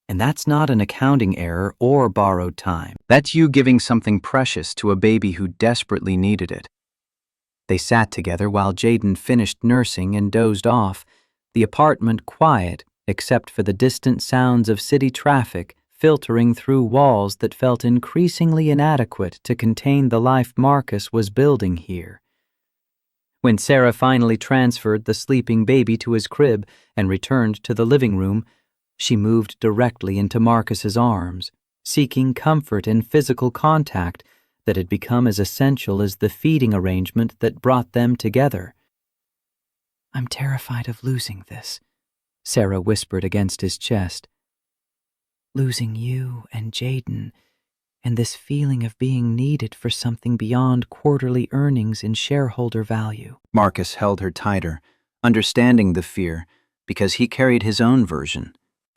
and that's not an accounting error or borrowed time. That's you giving something precious to a baby who desperately needed it." They sat together while Jaden finished nursing and dozed off, the apartment quiet except for the distant sounds of city traffic filtering through walls that felt increasingly inadequate to contain the life Marcus was building here. When Sarah finally transferred the sleeping baby to his crib and returned to the living room, she moved directly into Marcus's arms, seeking comfort in physical contact that had become as essential as the feeding arrangement that brought them together. "I'm terrified of losing this," Sarah whispered against his chest. "Losing you and Jaden, and this feeling of being needed for something beyond quarterly earnings and shareholder value." Marcus held her tighter, understanding the fear because he carried his own version,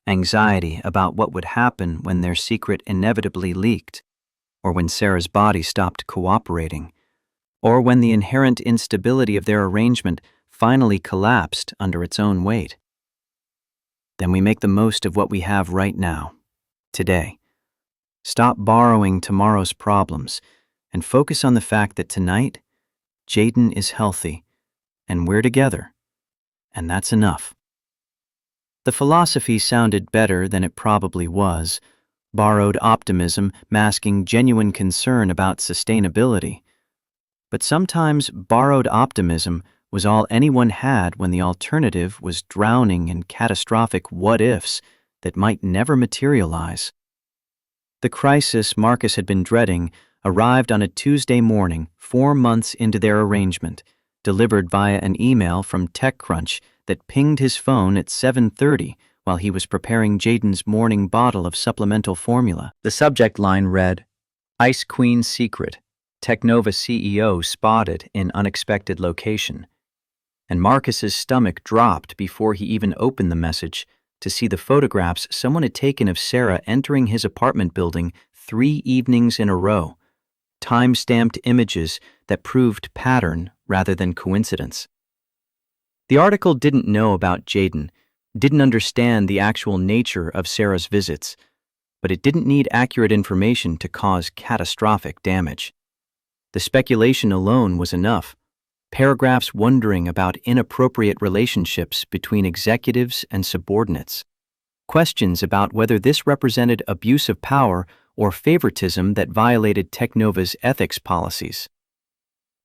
anxiety about what would happen when their secret inevitably leaked, or when Sarah's body stopped cooperating, or when the inherent instability of their arrangement finally collapsed under its own weight. Then we make the most of what we have right now, today. Stop borrowing tomorrow's problems and focus on the fact that tonight, Jaden is healthy and we're together, and that's enough. The philosophy sounded better than it probably was, borrowed optimism masking genuine concern about sustainability. But sometimes borrowed optimism was all anyone had when the alternative was drowning in catastrophic what-ifs that might never materialize. The crisis Marcus had been dreading arrived on a Tuesday morning 4 months into their arrangement, delivered via an email from TechCrunch that pinged his phone at 7:30 while he was preparing Jaden's morning bottle of supplemental formula. The subject line read, "Ice Queen Secret, Technova CEO spotted in unexpected location." And Marcus's stomach dropped before he even opened the message to see the photographs someone had taken of Sarah entering his apartment building 3 evenings in a row, time-stamped images that proved pattern rather than coincidence. The article didn't know about Jaden, didn't understand the actual nature of Sarah's visits, but it didn't need accurate information to cause catastrophic damage. The speculation alone was enough. Paragraphs wondering about inappropriate relationships between executives and subordinates. Questions about whether this represented abuse of power or favoritism that violated Technova's ethics policies.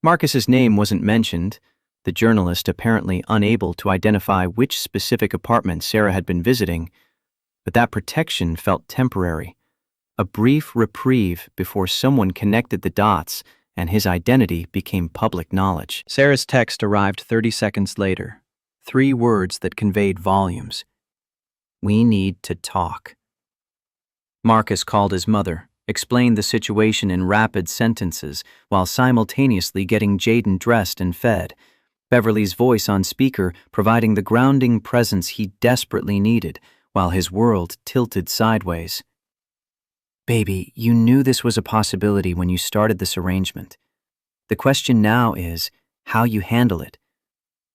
Marcus's name wasn't mentioned, the journalist apparently unable to identify which specific apartment Sarah had been visiting, but that protection felt temporary, a brief reprieve before someone connected the dots and his identity became public knowledge. Sarah's text arrived 30 seconds later, 3 words that conveyed volumes. "We need to talk." Marcus called his mother, explained the situation in rapid sentences while simultaneously getting Jaden dressed and fed, Beverly's voice on speaker providing the grounding presence he desperately needed while his world tilted sideways. "Baby, you knew this was a possibility when you started this arrangement. The question now is how you handle it,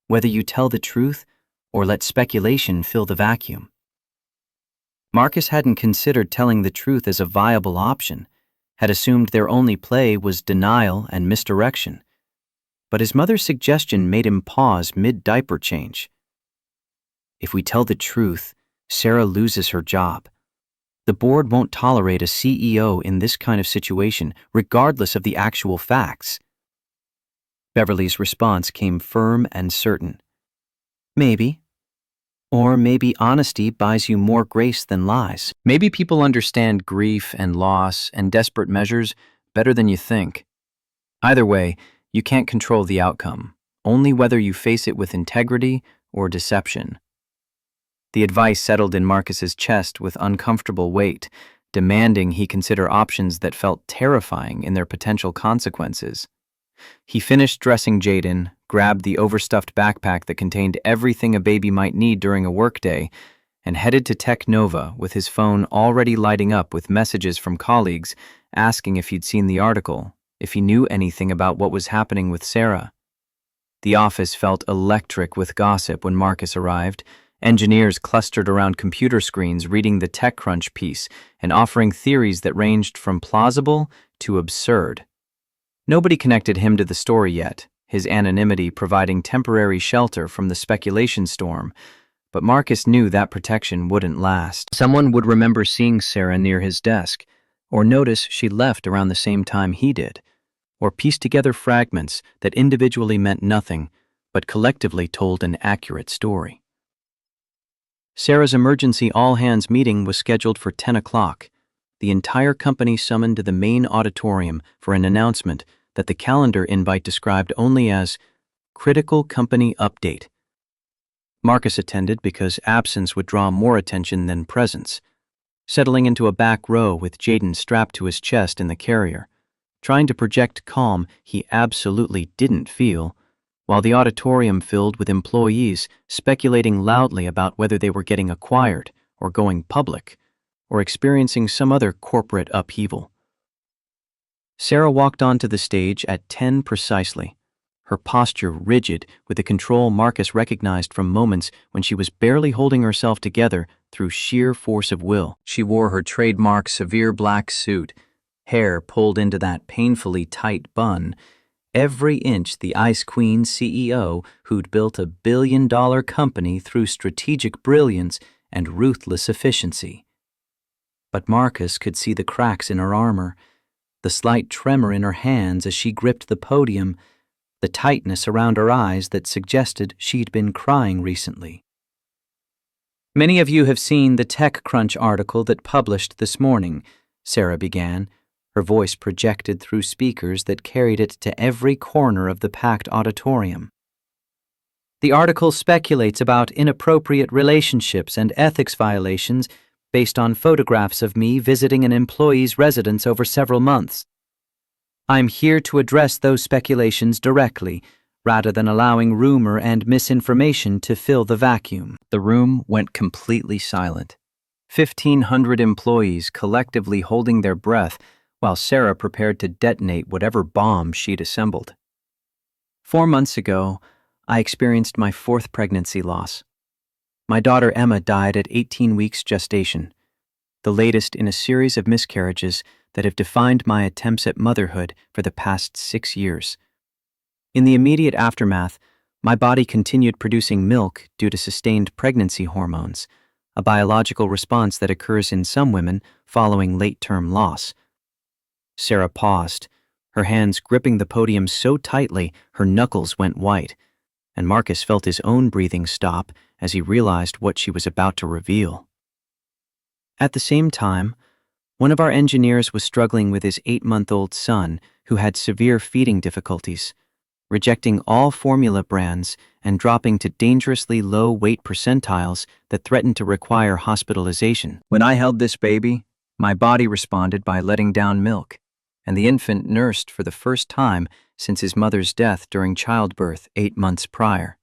whether you tell the truth or let speculation fill the vacuum." Marcus hadn't considered telling the truth as a viable option, had assumed their only play was denial and misdirection. But his mother's suggestion made him pause mid-diaper change. "If we tell the truth, Sarah loses her job. The board won't tolerate a CEO in this kind of situation, regardless of the actual facts." Beverly's response came firm and certain. "Maybe. Or maybe honesty buys you more grace than lies. Maybe people understand grief and loss and desperate measures better than you think. Either way, you can't control the outcome, only whether you face it with integrity or deception." The advice settled in Marcus's chest with uncomfortable weight, demanding he consider options that felt terrifying in their potential consequences. He finished dressing Jaden, grabbed the overstuffed backpack that contained everything a baby might need during a workday, and headed to Technova with his phone already lighting up with messages from colleagues asking if he'd seen the article, if he knew anything about what was happening with Sarah. The office felt electric with gossip when Marcus arrived. Engineers clustered around computer screens reading the TechCrunch piece and offering theories that ranged from plausible to absurd. Nobody connected him to the story yet, his anonymity providing temporary shelter from the speculation storm, but Marcus knew that protection wouldn't last. Someone would remember seeing Sarah near his desk, or notice she left around the same time he did, or piece together fragments that individually meant nothing, but collectively told an accurate story. Sarah's emergency all-hands meeting was scheduled for 10 o'clock. The entire company summoned to the main auditorium for an announcement that the calendar invite described only as critical company update. Marcus attended because absence would draw more attention than presence, settling into a back row with Jaden strapped to his chest in the carrier, trying to project calm he absolutely didn't feel. while the auditorium filled with employees speculating loudly about whether they were getting acquired or going public or experiencing some other corporate upheaval. Sarah walked onto the stage at 10 precisely, her posture rigid with the control Marcus recognized from moments when she was barely holding herself together through sheer force of will. She wore her trademark severe black suit, hair pulled into that painfully tight bun, every inch the Ice Queen CEO who'd built a billion-dollar company through strategic brilliance and ruthless efficiency. But Marcus could see the cracks in her armor, the slight tremor in her hands as she gripped the podium, the tightness around her eyes that suggested she'd been crying recently. "Many of you have seen the TechCrunch article that published this morning," Sarah began, her voice projected through speakers that carried it to every corner of the packed auditorium. "The article speculates about inappropriate relationships and ethics violations based on photographs of me visiting an employee's residence over several months. I'm here to address those speculations directly, rather than allowing rumor and misinformation to fill the vacuum." The room went completely silent. 1,500 employees collectively holding their breath while Sarah prepared to detonate whatever bomb she'd assembled. 4 months ago, I experienced my 4th pregnancy loss. My daughter Emma died at 18 weeks gestation, the latest in a series of miscarriages that have defined my attempts at motherhood for the past 6 years. In the immediate aftermath, my body continued producing milk due to sustained pregnancy hormones, a biological response that occurs in some women following late-term loss. Sarah paused, her hands gripping the podium so tightly her knuckles went white, and Marcus felt his own breathing stop as he realized what she was about to reveal. At the same time, one of our engineers was struggling with his 8-month-old son who had severe feeding difficulties, rejecting all formula brands and dropping to dangerously low weight percentiles that threatened to require hospitalization. When I held this baby, my body responded by letting down milk, and the infant nursed for the first time since his mother's death during childbirth 8 months prior.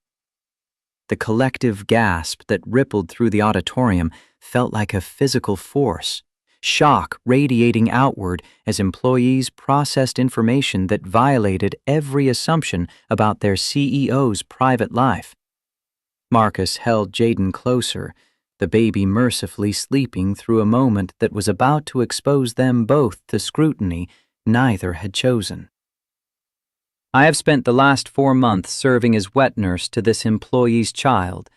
The collective gasp that rippled through the auditorium felt like a physical force, shock radiating outward as employees processed information that violated every assumption about their CEO's private life. Marcus held Jaden closer, the baby mercifully sleeping through a moment that was about to expose them both to scrutiny neither had chosen. "I have spent the last 4 months serving as wet nurse to this employee's child,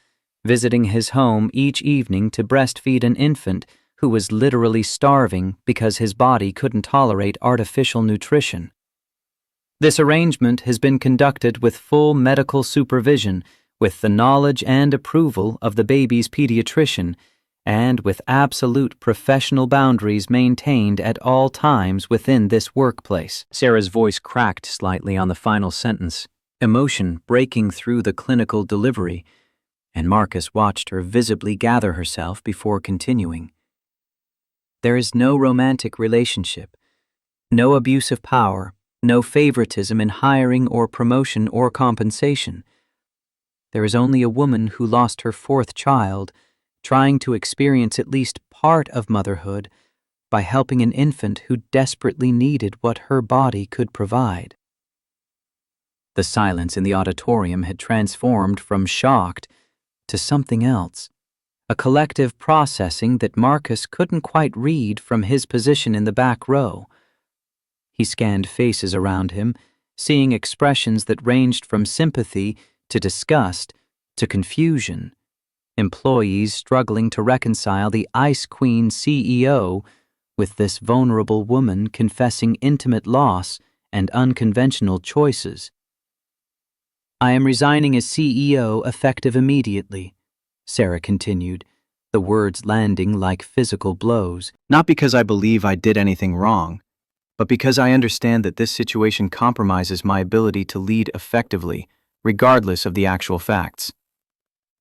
visiting his home each evening to breastfeed an infant who was literally starving because his body couldn't tolerate artificial nutrition. This arrangement has been conducted with full medical supervision, with the knowledge and approval of the baby's pediatrician, and with absolute professional boundaries maintained at all times within this workplace." Sarah's voice cracked slightly on the final sentence, emotion breaking through the clinical delivery, and Marcus watched her visibly gather herself before continuing. "There is no romantic relationship, no abuse of power, no favoritism in hiring or promotion or compensation. There is only a woman who lost her 4th child, trying to experience at least part of motherhood by helping an infant who desperately needed what her body could provide." The silence in the auditorium had transformed from shocked to something else, a collective processing that Marcus couldn't quite read from his position in the back row. He scanned faces around him, seeing expressions that ranged from sympathy to disgust to confusion. Employees struggling to reconcile the Ice Queen CEO with this vulnerable woman confessing intimate loss and unconventional choices. "I am resigning as CEO effective immediately," Sarah continued, the words landing like physical blows. "Not because I believe I did anything wrong, but because I understand that this situation compromises my ability to lead effectively, regardless of the actual facts.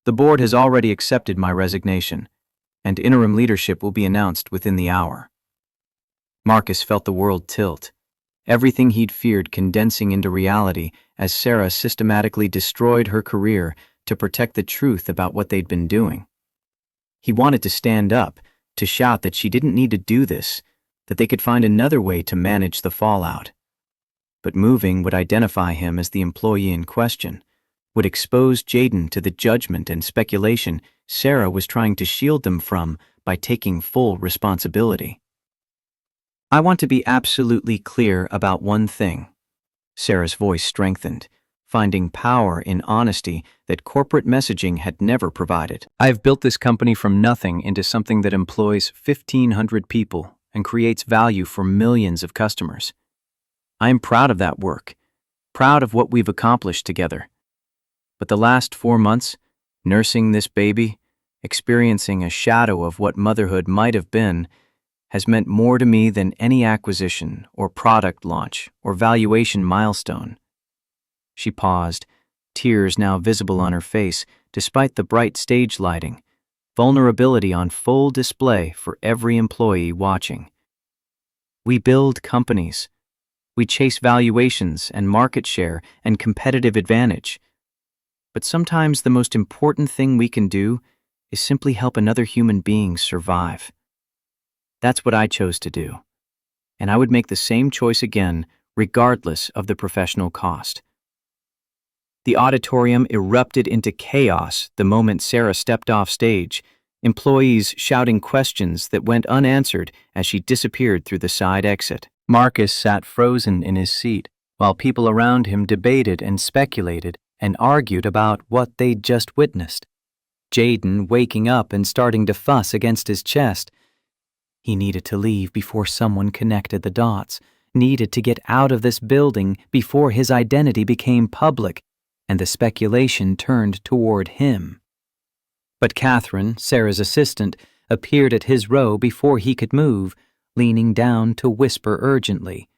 The board has already accepted my resignation, and interim leadership will be announced within the hour." Marcus felt the world tilt. everything he'd feared condensing into reality as Sarah systematically destroyed her career to protect the truth about what they'd been doing. He wanted to stand up, to shout that she didn't need to do this, that they could find another way to manage the fallout. But moving would identify him as the employee in question, would expose Jaden to the judgment and speculation Sarah was trying to shield them from by taking full responsibility. I want to be absolutely clear about one thing. Sarah's voice strengthened, finding power in honesty that corporate messaging had never provided. I've built this company from nothing into something that employs 1,500 people and creates value for millions of customers. I am proud of that work, proud of what we've accomplished together. But the last 4 months, nursing this baby, experiencing a shadow of what motherhood might have been, has meant more to me than any acquisition or product launch or valuation milestone. She paused, tears now visible on her face despite the bright stage lighting, vulnerability on full display for every employee watching. We build companies. We chase valuations and market share and competitive advantage. But sometimes the most important thing we can do is simply help another human being survive. That's what I chose to do. And I would make the same choice again, regardless of the professional cost. The auditorium erupted into chaos the moment Sarah stepped off stage, employees shouting questions that went unanswered as she disappeared through the side exit. Marcus sat frozen in his seat, while people around him debated and speculated and argued about what they'd just witnessed. Jaden waking up and starting to fuss against his chest. He needed to leave before someone connected the dots, needed to get out of this building before his identity became public, and the speculation turned toward him. But Catherine, Sarah's assistant, appeared at his row before he could move, leaning down to whisper urgently.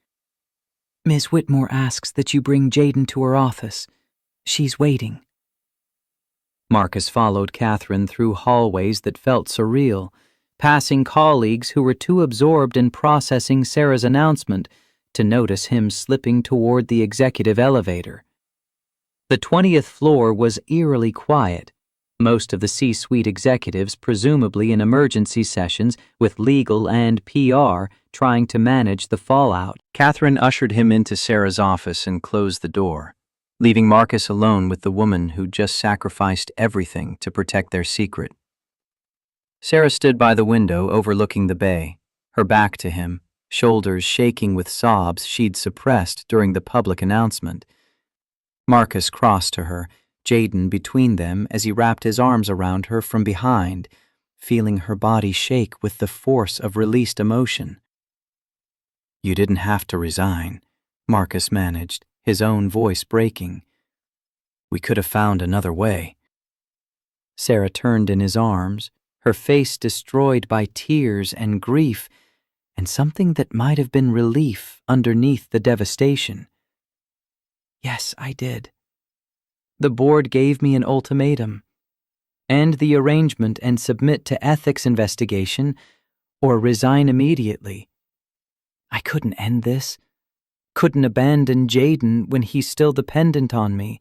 Ms. Whitmore asks that you bring Jaden to her office. She's waiting. Marcus followed Catherine through hallways that felt surreal, passing colleagues who were too absorbed in processing Sarah's announcement to notice him slipping toward the executive elevator. The 20th floor was eerily quiet, most of the C-suite executives presumably in emergency sessions with legal and PR trying to manage the fallout. Catherine ushered him into Sarah's office and closed the door, leaving Marcus alone with the woman who'd just sacrificed everything to protect their secret. Sarah stood by the window overlooking the bay, her back to him, shoulders shaking with sobs she'd suppressed during the public announcement. Marcus crossed to her, Jaden between them as he wrapped his arms around her from behind, feeling her body shake with the force of released emotion. You didn't have to resign, Marcus managed, his own voice breaking. We could have found another way. Sarah turned in his arms, her face destroyed by tears and grief, and something that might have been relief underneath the devastation. Yes, I did. The board gave me an ultimatum. End the arrangement and submit to ethics investigation, or resign immediately. I couldn't end this. Couldn't abandon Jaden when he's still dependent on me.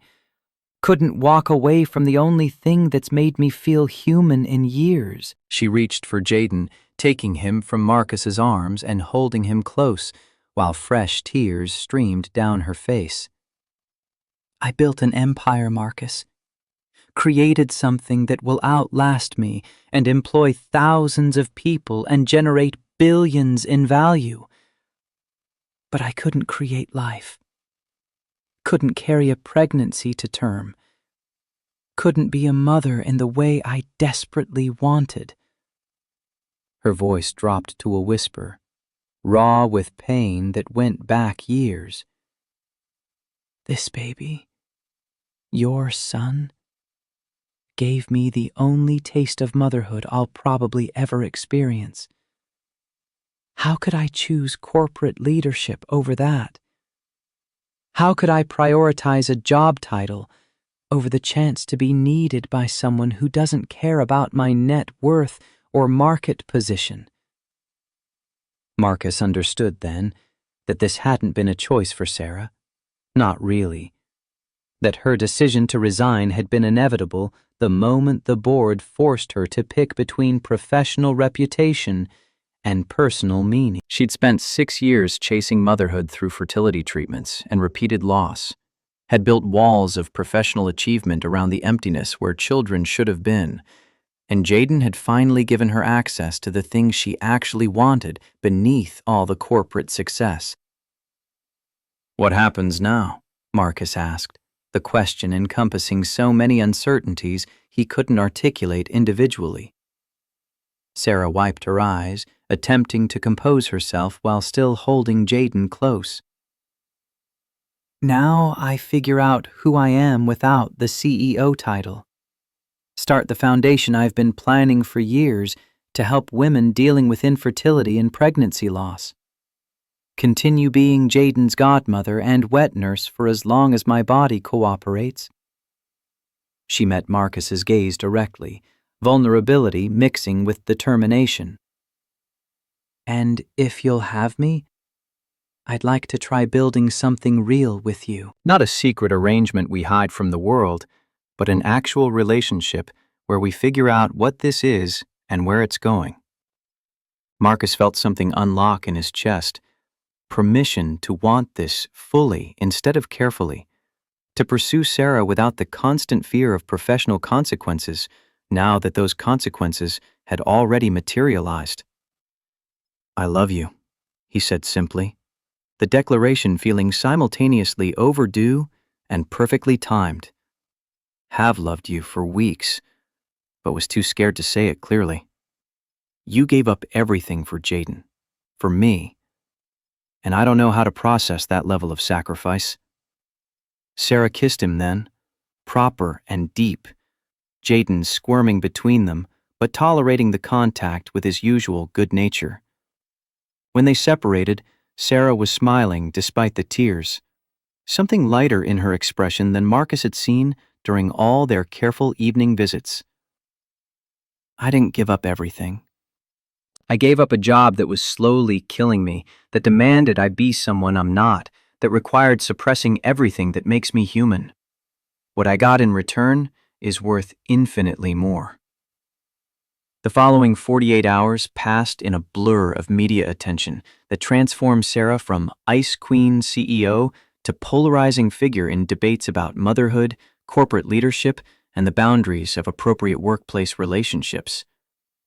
Couldn't walk away from the only thing that's made me feel human in years. She reached for Jaden, taking him from Marcus's arms and holding him close, while fresh tears streamed down her face. I built an empire, Marcus. Created something that will outlast me and employ thousands of people and generate billions in value. But I couldn't create life. Couldn't carry a pregnancy to term. Couldn't be a mother in the way I desperately wanted. Her voice dropped to a whisper, raw with pain that went back years. This baby, your son, gave me the only taste of motherhood I'll probably ever experience. How could I choose corporate leadership over that? How could I prioritize a job title over the chance to be needed by someone who doesn't care about my net worth or market position? Marcus understood then, that this hadn't been a choice for Sarah. Not really. That her decision to resign had been inevitable the moment the board forced her to pick between professional reputation and personal meaning. She'd spent 6 years chasing motherhood through fertility treatments and repeated loss, had built walls of professional achievement around the emptiness where children should have been, and Jaden had finally given her access to the things she actually wanted beneath all the corporate success. "What happens now?" Marcus asked, the question encompassing so many uncertainties he couldn't articulate individually. Sarah wiped her eyes, attempting to compose herself while still holding Jaden close. Now I figure out who I am without the CEO title. Start the foundation I've been planning for years to help women dealing with infertility and pregnancy loss. Continue being Jaden's godmother and wet nurse for as long as my body cooperates. She met Marcus's gaze directly, vulnerability mixing with determination. And if you'll have me, I'd like to try building something real with you. Not a secret arrangement we hide from the world, but an actual relationship where we figure out what this is and where it's going. Marcus felt something unlock in his chest. Permission to want this fully instead of carefully, to pursue Sarah without the constant fear of professional consequences now that those consequences had already materialized. "I love you," he said simply, the declaration feeling simultaneously overdue and perfectly timed. "Have loved you for weeks, but was too scared to say it clearly. You gave up everything for Jaden, for me, and I don't know how to process that level of sacrifice." Sarah kissed him then, proper and deep, Jaden squirming between them, but tolerating the contact with his usual good nature. When they separated, Sarah was smiling despite the tears, something lighter in her expression than Marcus had seen during all their careful evening visits. "I didn't give up everything. I gave up a job that was slowly killing me, that demanded I be someone I'm not, that required suppressing everything that makes me human. What I got in return is worth infinitely more." The following 48 hours passed in a blur of media attention that transformed Sarah from Ice Queen CEO to polarizing figure in debates about motherhood, corporate leadership, and the boundaries of appropriate workplace relationships.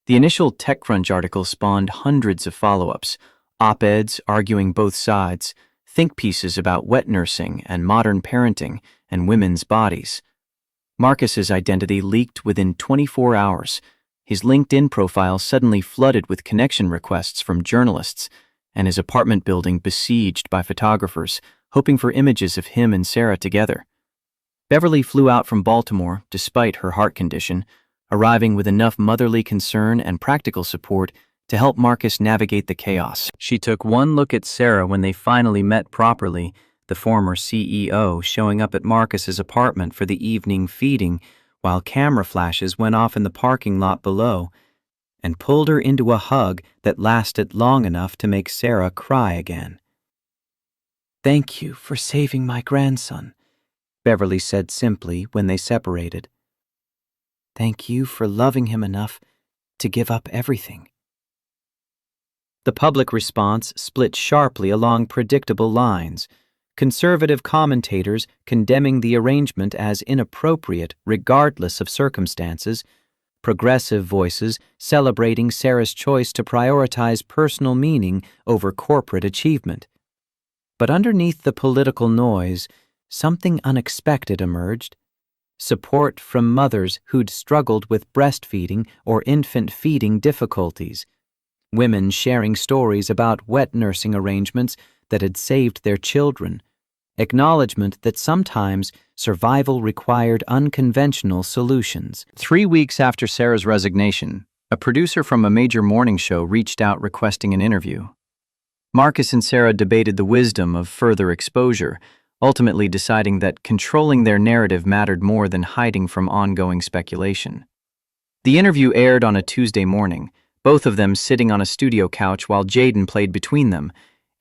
The initial TechCrunch article spawned hundreds of follow-ups, op-eds arguing both sides, think pieces about wet nursing and modern parenting and women's bodies. Marcus's identity leaked within 24 hours. His LinkedIn profile suddenly flooded with connection requests from journalists, and his apartment building besieged by photographers, hoping for images of him and Sarah together. Beverly flew out from Baltimore, despite her heart condition, arriving with enough motherly concern and practical support to help Marcus navigate the chaos. She took one look at Sarah when they finally met properly, the former CEO showing up at Marcus's apartment for the evening feeding while camera flashes went off in the parking lot below, and pulled her into a hug that lasted long enough to make Sarah cry again. "Thank you for saving my grandson," Beverly said simply when they separated. "Thank you for loving him enough to give up everything." The public response split sharply along predictable lines, conservative commentators condemning the arrangement as inappropriate regardless of circumstances, progressive voices celebrating Sarah's choice to prioritize personal meaning over corporate achievement. But underneath the political noise, something unexpected emerged. Support from mothers who'd struggled with breastfeeding or infant feeding difficulties. Women sharing stories about wet nursing arrangements that had saved their children. Acknowledgement that sometimes survival required unconventional solutions. 3 weeks after Sarah's resignation, a producer from a major morning show reached out requesting an interview. Marcus and Sarah debated the wisdom of further exposure, ultimately deciding that controlling their narrative mattered more than hiding from ongoing speculation. The interview aired on a Tuesday morning, both of them sitting on a studio couch while Jaden played between them,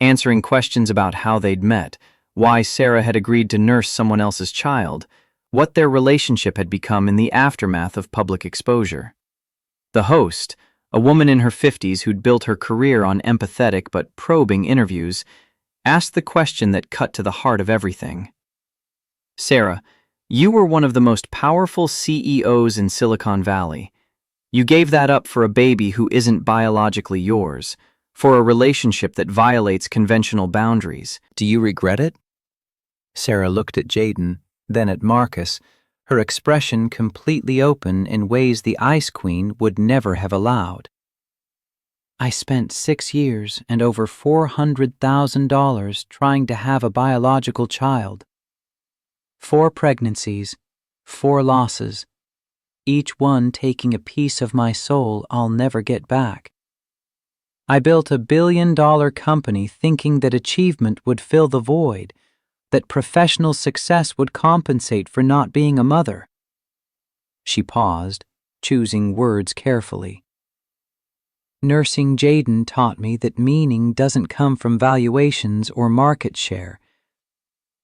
answering questions about how they'd met, why Sarah had agreed to nurse someone else's child, what their relationship had become in the aftermath of public exposure. The host, a woman in her 50s who'd built her career on empathetic but probing interviews, asked the question that cut to the heart of everything. Sarah, you were one of the most powerful CEOs in Silicon Valley. You gave that up for a baby who isn't biologically yours, for a relationship that violates conventional boundaries. Do you regret it? Sarah looked at Jaden, then at Marcus, her expression completely open in ways the Ice Queen would never have allowed. I spent 6 years and over $400,000 trying to have a biological child. 4 pregnancies, 4 losses, each one taking a piece of my soul I'll never get back. I built a billion-dollar company thinking that achievement would fill the void, that professional success would compensate for not being a mother. She paused, choosing words carefully. Nursing Jaden taught me that meaning doesn't come from valuations or market share.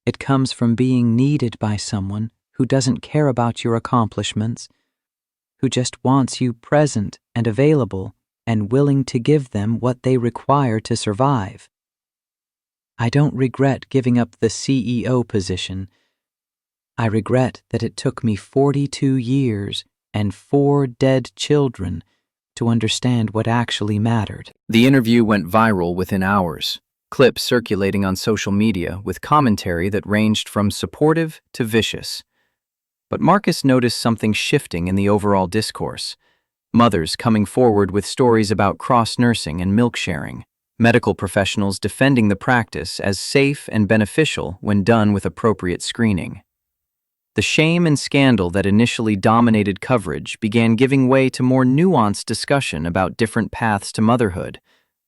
It comes from being needed by someone who doesn't care about your accomplishments, who just wants you present and available and willing to give them what they require to survive. I don't regret giving up the CEO position. I regret that it took me 42 years and 4 dead children to understand what actually mattered. The interview went viral within hours, clips circulating on social media with commentary that ranged from supportive to vicious. But Marcus noticed something shifting in the overall discourse. Mothers coming forward with stories about cross-nursing and milk sharing, medical professionals defending the practice as safe and beneficial when done with appropriate screening. The shame and scandal that initially dominated coverage began giving way to more nuanced discussion about different paths to motherhood,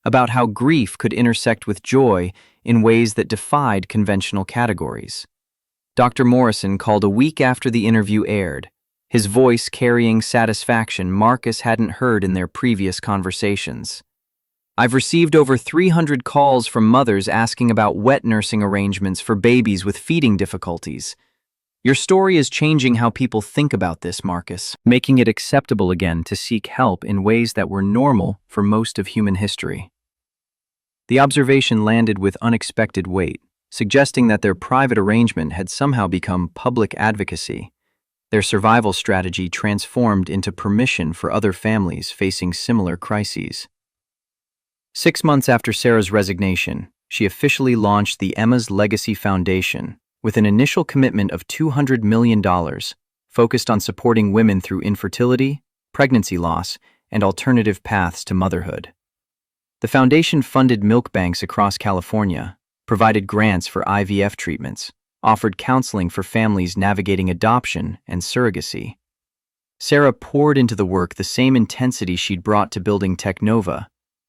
about how grief could intersect with joy in ways that defied conventional categories. Dr. Morrison called a week after the interview aired, his voice carrying satisfaction Marcus hadn't heard in their previous conversations. I've received over 300 calls from mothers asking about wet nursing arrangements for babies with feeding difficulties. Your story is changing how people think about this, Marcus, making it acceptable again to seek help in ways that were normal for most of human history. The observation landed with unexpected weight, suggesting that their private arrangement had somehow become public advocacy. Their survival strategy transformed into permission for other families facing similar crises. 6 months after Sarah's resignation, she officially launched the Emma's Legacy Foundation, with an initial commitment of $200 million, focused on supporting women through infertility, pregnancy loss, and alternative paths to motherhood. The foundation funded milk banks across California, provided grants for IVF treatments, offered counseling for families navigating adoption and surrogacy. Sarah poured into the work the same intensity she'd brought to building Technova,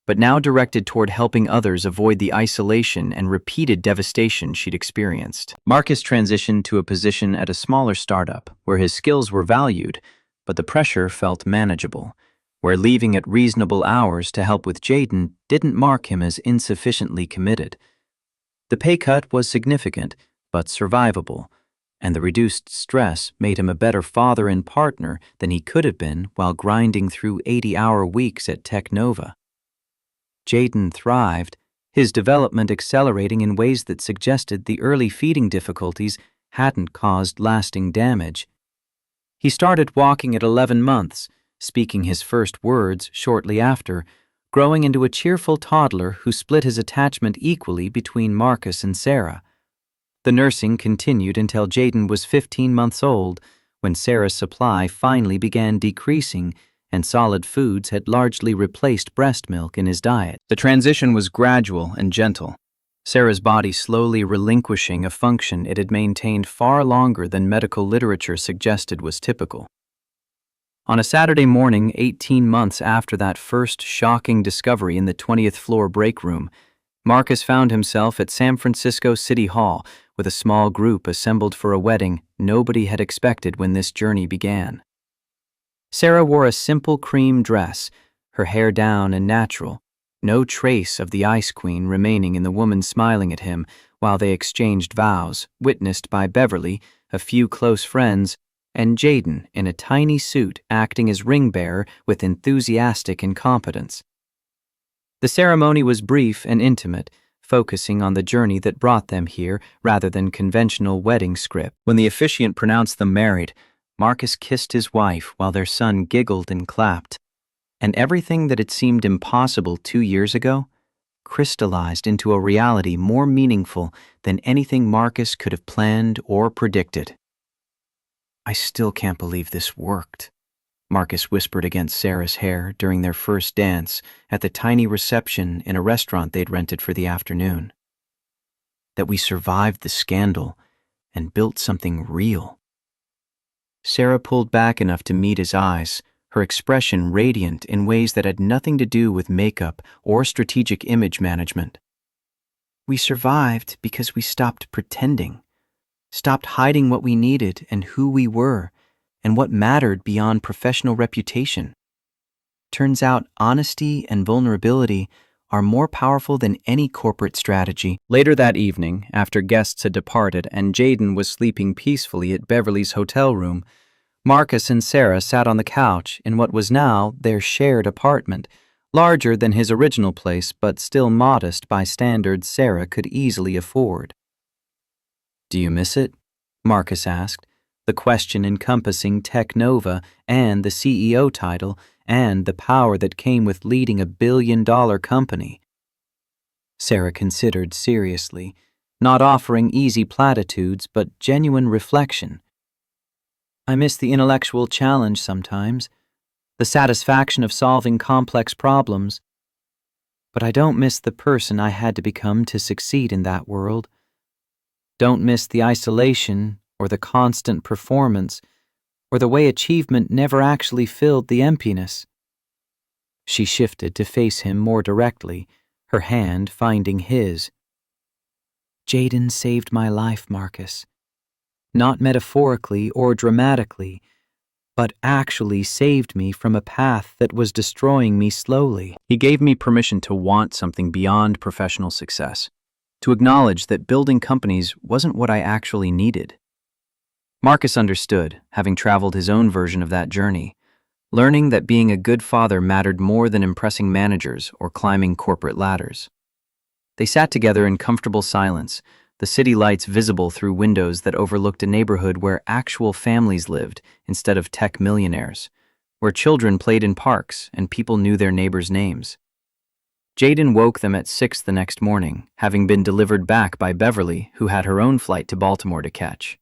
but now directed toward helping others avoid the isolation and repeated devastation she'd experienced. Marcus transitioned to a position at a smaller startup where his skills were valued, but the pressure felt manageable, where leaving at reasonable hours to help with Jaden didn't mark him as insufficiently committed. The pay cut was significant, but survivable, and the reduced stress made him a better father and partner than he could have been while grinding through 80-hour weeks at Technova. Jaden thrived, his development accelerating in ways that suggested the early feeding difficulties hadn't caused lasting damage. He started walking at 11 months, speaking his first words shortly after, growing into a cheerful toddler who split his attachment equally between Marcus and Sarah. The nursing continued until Jaden was 15 months old, when Sarah's supply finally began decreasing and solid foods had largely replaced breast milk in his diet. The transition was gradual and gentle, Sarah's body slowly relinquishing a function it had maintained far longer than medical literature suggested was typical. On a Saturday morning, 18 months after that first shocking discovery in the 20th floor break room, Marcus found himself at San Francisco City Hall with a small group assembled for a wedding nobody had expected when this journey began. Sarah wore a simple cream dress, her hair down and natural, no trace of the Ice Queen remaining in the woman smiling at him while they exchanged vows, witnessed by Beverly, a few close friends, and Jaden in a tiny suit acting as ring-bearer with enthusiastic incompetence. The ceremony was brief and intimate, focusing on the journey that brought them here rather than conventional wedding script. When the officiant pronounced them married, Marcus kissed his wife while their son giggled and clapped, and everything that had seemed impossible 2 years ago crystallized into a reality more meaningful than anything Marcus could have planned or predicted. "I still can't believe this worked," Marcus whispered against Sarah's hair during their first dance at the tiny reception in a restaurant they'd rented for the afternoon. "That we survived the scandal and built something real." Sarah pulled back enough to meet his eyes, her expression radiant in ways that had nothing to do with makeup or strategic image management. "We survived because we stopped pretending, stopped hiding what we needed and who we were, and what mattered beyond professional reputation. Turns out honesty and vulnerability are more powerful than any corporate strategy." Later that evening, after guests had departed and Jaden was sleeping peacefully at Beverly's hotel room, Marcus and Sarah sat on the couch in what was now their shared apartment, larger than his original place but still modest by standards Sarah could easily afford. "Do you miss it?" Marcus asked, the question encompassing Technova and the CEO title and the power that came with leading a billion-dollar company. Sarah considered seriously, not offering easy platitudes but genuine reflection. "I miss the intellectual challenge sometimes, the satisfaction of solving complex problems. But I don't miss the person I had to become to succeed in that world. Don't miss the isolation or the constant performance, or the way achievement never actually filled the emptiness." She shifted to face him more directly, her hand finding his. "Jaden saved my life, Marcus. Not metaphorically or dramatically, but actually saved me from a path that was destroying me slowly. He gave me permission to want something beyond professional success, to acknowledge that building companies wasn't what I actually needed." Marcus understood, having traveled his own version of that journey, learning that being a good father mattered more than impressing managers or climbing corporate ladders. They sat together in comfortable silence, the city lights visible through windows that overlooked a neighborhood where actual families lived instead of tech millionaires, where children played in parks and people knew their neighbors' names. Jaden woke them at 6 the next morning, having been delivered back by Beverly, who had her own flight to Baltimore to catch.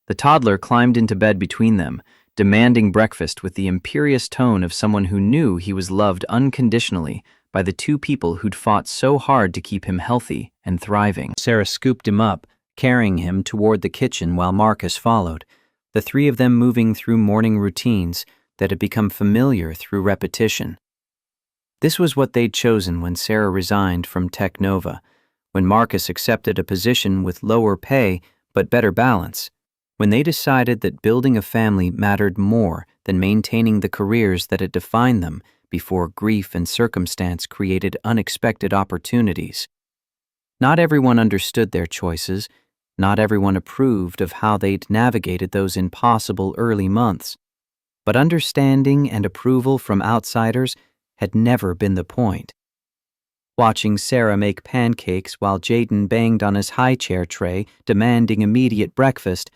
The toddler climbed into bed between them, demanding breakfast with the imperious tone of someone who knew he was loved unconditionally by the two people who'd fought so hard to keep him healthy and thriving. Sarah scooped him up, carrying him toward the kitchen while Marcus followed, the three of them moving through morning routines that had become familiar through repetition. This was what they'd chosen when Sarah resigned from Technova, when Marcus accepted a position with lower pay but better balance, when they decided that building a family mattered more than maintaining the careers that had defined them before grief and circumstance created unexpected opportunities. Not everyone understood their choices, not everyone approved of how they'd navigated those impossible early months, but understanding and approval from outsiders had never been the point. Watching Sarah make pancakes while Jaden banged on his high chair tray, demanding immediate breakfast,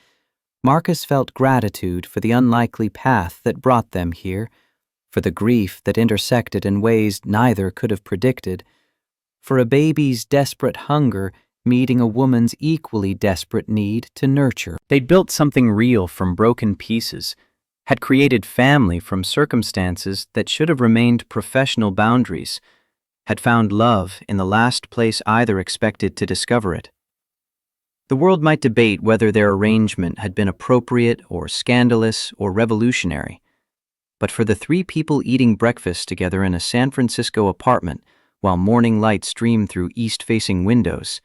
Marcus felt gratitude for the unlikely path that brought them here, for the grief that intersected in ways neither could have predicted, for a baby's desperate hunger meeting a woman's equally desperate need to nurture. They'd built something real from broken pieces, had created family from circumstances that should have remained professional boundaries, had found love in the last place either expected to discover it. The world might debate whether their arrangement had been appropriate or scandalous or revolutionary, but for the three people eating breakfast together in a San Francisco apartment while morning light streamed through east-facing windows,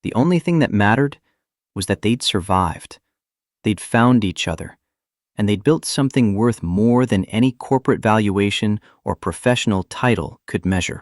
the only thing that mattered was that they'd survived. They'd found each other, and they'd built something worth more than any corporate valuation or professional title could measure.